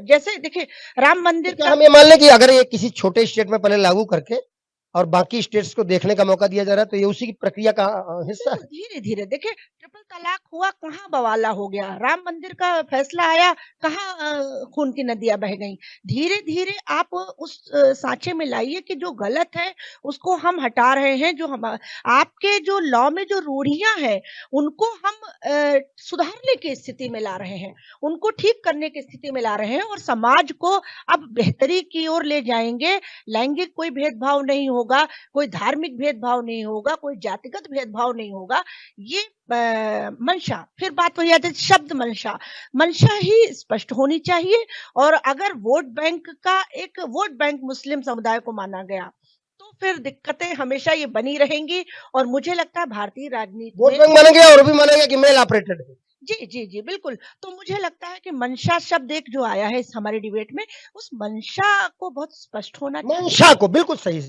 जैसे देखिए राम मंदिर क्या हम ये मान लें कि अगर ये किसी छोटे स्टेट में पहले लागू करके और बाकी स्टेट्स को देखने का मौका दिया जा रहा है, तो ये उसी की प्रक्रिया का हिस्सा है? धीरे धीरे देखिए, ट्रिपल तलाक हुआ, कहाँ बवाला हो गया, राम मंदिर का फैसला आया, कहाँ खून की नदियां बह गईं। धीरे धीरे आप उस सांचे में लाइए कि जो गलत है उसको हम हटा रहे हैं, जो हम आपके जो लॉ में जो रूढ़ियां हैं उनको हम सुधारने की स्थिति में ला रहे हैं, उनको ठीक करने की स्थिति में ला रहे हैं और समाज को अब बेहतरी की ओर ले जाएंगे। लैंगिक कोई भेदभाव नहीं होगा, कोई धार्मिक भेदभाव नहीं होगा, कोई जातिगत भेदभाव नहीं होगा। ये मंशा, फिर बात वही आती है, शब्द मंशा ही स्पष्ट होनी चाहिए। और अगर वोट बैंक मुस्लिम समुदाय को माना गया तो फिर दिक्कतें हमेशा ये बनी रहेंगी। और मुझे लगता है भारतीय राजनीति वोट बैंक माना गया और भी माना गया कि मेल ऑपरेटेड है। जी जी जी बिल्कुल। तो मुझे लगता है कि मंशा शब्द एक जो आया है इस हमारे डिबेट में, उस मंशा को बहुत स्पष्ट होना चाहिए। मंशा को बिल्कुल सही।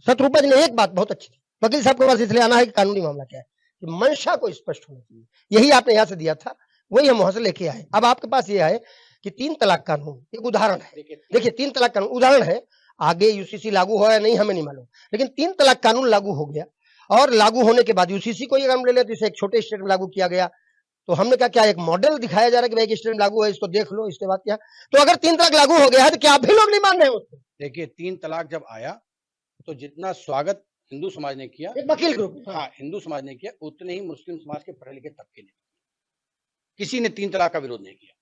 शत्रुपा जी ने एक बात बहुत अच्छी, वकील साहब के पास इसलिए आना है कि कानूनी मामला क्या है, कि मंशा को स्पष्ट होना चाहिए। यही आपने यहाँ से दिया था, वही हम वहां से लेके आए। अब आपके पास ये है कि 3 तलाक कानून एक उदाहरण है। देखिए 3 तलाक कानून उदाहरण है, आगे यूसीसी लागू हो या नहीं हमें नहीं मालूम, लेकिन 3 तलाक कानून लागू हो गया और लागू होने के बाद यूसीसी को ये हम ले लेते, एक छोटे स्टेट में लागू किया गया, तो हमने कहा क्या एक मॉडल दिखाया जा रहा है कि भाई एक स्टेट में लागू है, इसको देख लो, इसके बाद क्या। तो अगर 3 तलाक लागू हो गया है तो क्या आप भी लोग नहीं मान रहे हैं उसको? देखिए 3 तलाक जब आया तो जितना स्वागत हिंदू समाज ने किया, एक वकील ग्रुप, हाँ हिंदू समाज ने किया, उतने ही मुस्लिम समाज के पढ़े लिखे तबके ने, किसी ने 3 तलाक का विरोध नहीं किया।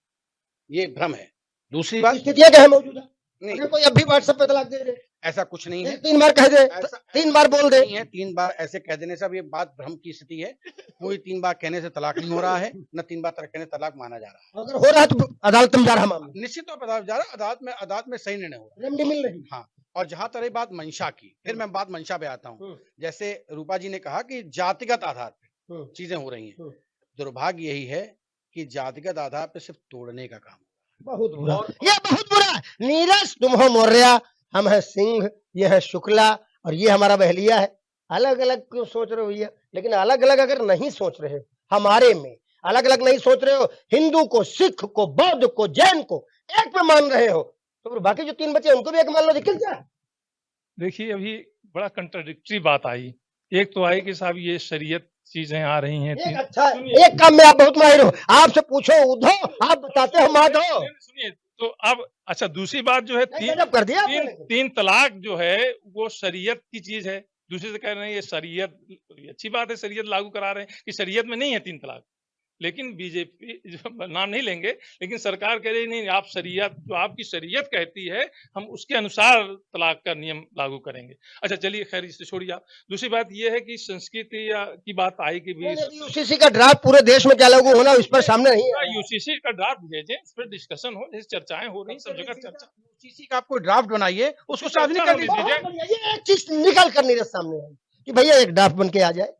ये भ्रम है। दूसरी बात, स्थितियां क्या है मौजूदा? नहीं अगर कोई अब भी व्हाट्सएप पे तलाक दे दे, ऐसा कुछ नहीं है, 3 बार कह दे, 3 बार बोल दे, नहीं है 3 बार ऐसे कह देने से अब ये बात भ्रम की स्थिति है। कोई 3 बार कहने से तलाक नहीं हो रहा है, न 3 बार कहने से तलाक माना जा रहा है। अगर हो रहा है तो अदालत में जा रहा मामला, निश्चित तौर पर अदालत जा रहा है, अदालत में सही निर्णय हो रहा है, रेमेडी मिल रही। हाँ। और जहां तक रही बात मंशा की, फिर मैं बात मंशा पे आता हूँ। जैसे रूपा जी ने कहा कि जातिगत आधार पे चीजें हो रही हैं, दुर्भाग्य यही है कि जातिगत आधार पे सिर्फ तोड़ने का काम, बहुत बुरा, ये बहुत बुरा। नीरज तुम हो मौर्य, हम है सिंह, ये है शुक्ला और ये हमारा बहलिया है। अलग अलग क्यों सोच रहे हो भैया? लेकिन अलग अलग अगर नहीं सोच रहे हमारे में, अलग अलग नहीं सोच रहे हो, हिंदू को, सिख को, बौद्ध को, जैन को एक पे मान रहे हो, तो फिर बाकी जो 3 बचे उनको भी एक मान लो, दिक्कत क्या है? देखिए अभी बड़ा कंट्राडिक्टरी बात आई। एक तो आई कि साहब ये शरीयत चीजें आ रही हैं। एक अच्छा है, एक काम में आप बहुत माहिर हो, आपसे पूछो उद्धव, आप बताते हो माधव। सुनिए तो अब अच्छा दूसरी बात जो है गजब कर दिया आपने। तीन तलाक जो है वो शरीयत की चीज है। दूसरे से कह रहे हैं ये शरीयत, अच्छी बात है शरीयत लागू करा रहे हैं कि शरीयत में नहीं है 3 तलाक, लेकिन बीजेपी नाम नहीं लेंगे, लेकिन सरकार कह रही नहीं, आप शरीयत जो आपकी शरीयत कहती है हम उसके अनुसार तलाक का नियम लागू करेंगे। अच्छा चलिए खैर इसे छोड़िए आप। दूसरी बात यह है कि संस्कृति की बात आई कि यूसीसी का ड्राफ्ट पूरे देश में क्या लागू होना इस पर सामने नहीं है। यूसीसी का ड्राफ्ट भेजें, इस पर डिस्कशन हो, जैसे चर्चाएं हो रही सब जगह चर्चा। यूसीसी का आपको ड्राफ्ट बनाइए, उसको सार्वजनिक कर दीजिए। ये एक चीज निकल कर नहीं रहा सामने आई कि भैया एक ड्राफ्ट बन के आ जाए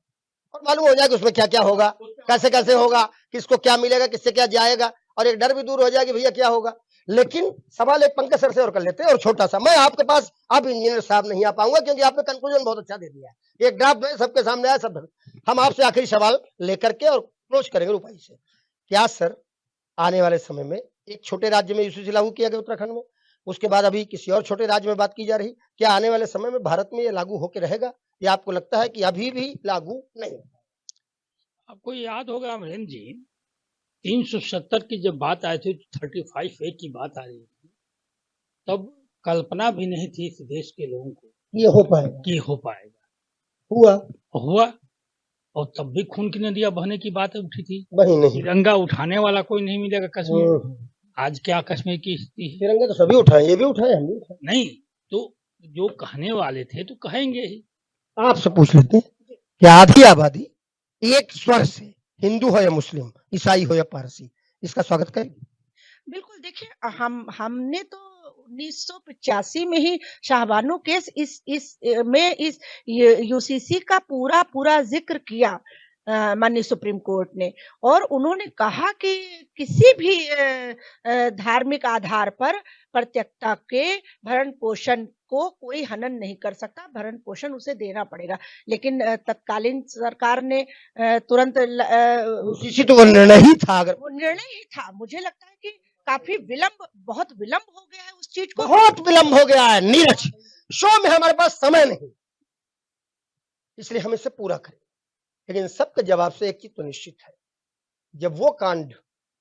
और मालूम हो जाए कि उसमें क्या क्या होगा, कैसे कैसे होगा, किसको क्या मिलेगा, किससे क्या जाएगा, और एक डर भी दूर हो जाए कि भैया क्या होगा। लेकिन सवाल एक पंकज सर से और कर लेते हैं, और छोटा सा, मैं आपके पास अब इंजीनियर साहब नहीं आ पाऊंगा क्योंकि आपने कंक्लूजन बहुत अच्छा दे दिया है। एक ड्राफ्ट में सबके सामने आया, सब हम आपसे आखिरी सवाल लेकर के और क्लोज करेंगे रुपाई से। क्या सर आने वाले समय में एक छोटे राज्य में यूसीसी लागू किया गया उत्तराखंड में, उसके बाद अभी किसी और छोटे राज्य में बात की जा रही, क्या आने वाले समय में भारत में ये लागू होकर रहेगा या आपको लगता है कि अभी भी लागू नहीं? आपको याद होगा अमरेंद्र जी, 370 की जब बात आई थी, 35A की बात आ रही थी, तब कल्पना भी नहीं थी इस देश के लोगों को ये हो पाएगा, कि हो पाएगा। हुआ और तब भी खून की नदियां बहने की बात उठी थी। वही नहीं, तिरंगा उठाने वाला कोई नहीं मिलेगा कश्मीर। आज क्या कश्मीर की स्थिति है? तिरंगे तो सभी उठाए, ये भी उठाए, हम भी उठाए। नहीं तो जो कहने वाले थे तो कहेंगे ही। आपसे पूछ लेते हैं कि आधी आबादी एक स्वर से, हिंदू हो या मुस्लिम, ईसाई हो या पारसी, इसका स्वागत करेगी? बिल्कुल, देखिए हमने तो 1985 में ही शाहबानो केस इस यूसीसी का पूरा जिक्र किया माननीय सुप्रीम कोर्ट ने, और उन्होंने कहा कि किसी भी धार्मिक आधार पर प्रत्यक्षता के भरण पोषण को कोई हनन नहीं कर सकता, भरण पोषण उसे देना पड़ेगा। लेकिन तत्कालीन सरकार ने तुरंत यूसीसी तो वो निर्णय ही था, अगर वो निर्णय ही था। मुझे लगता है कि काफी बहुत विलंब हो गया है उस चीज को, बहुत विलंब हो गया है। नीरज, शो में हमारे पास समय नहीं, इसलिए हम इसे पूरा करें। लेकिन सबके जवाब से एक चीज तो निश्चित है, जब वो कांड,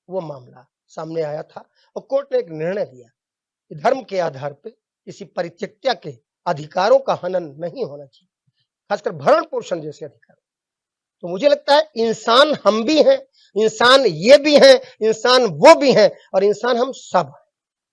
वो मामला सामने आया था और कोर्ट ने एक निर्णय दिया कि धर्म के आधार पे किसी परित्यक्ता के अधिकारों का हनन नहीं होना चाहिए, खासकर भरण पोषण जैसे अधिकार। तो मुझे लगता है इंसान हम भी हैं, इंसान ये भी हैं, इंसान वो भी हैं, और इंसान हम सब हैं।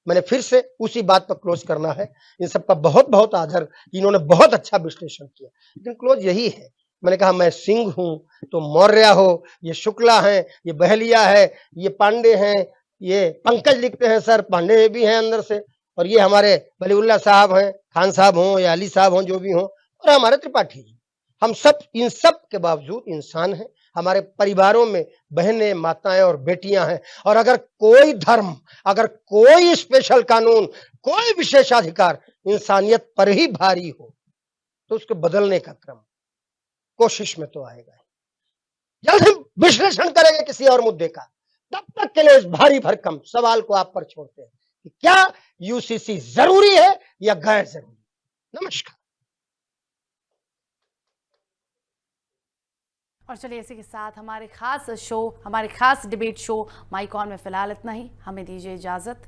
मैंने फिर से उसी बात पर क्लोज करना है। इन सबका बहुत बहुत आदर, इन्होंने बहुत अच्छा विश्लेषण किया, लेकिन क्लोज यही है। मैंने कहा मैं सिंह हूं तो मौर्य हो, ये शुक्ला है, ये बहलिया है, ये पांडे हैं, ये पंकज लिखते हैं सर, पांडे भी हैं अंदर से, और ये हमारे वलीउल्लाह साहब हैं, खान साहब हों या अली साहब हों, जो भी हों, और हमारे त्रिपाठी जी, हम सब इन सब के बावजूद इंसान हैं। हमारे परिवारों में बहनें, माताएं और बेटियां हैं, और अगर कोई धर्म, अगर कोई स्पेशल कानून, कोई विशेषाधिकार इंसानियत पर ही भारी हो तो उसको बदलने का क्रम कोशिश में तो आएगा। जल्द हम विश्लेषण करेंगे किसी और मुद्दे का, तब तक के लिए इस भारी भरकम सवाल को आप पर छोड़ते हैं कि क्या यूसीसी जरूरी है या गैर जरूरी। नमस्कार। और चलिए इसी के साथ हमारे खास डिबेट शो माइक ऑन में फिलहाल इतना ही। हमें दीजिए इजाजत।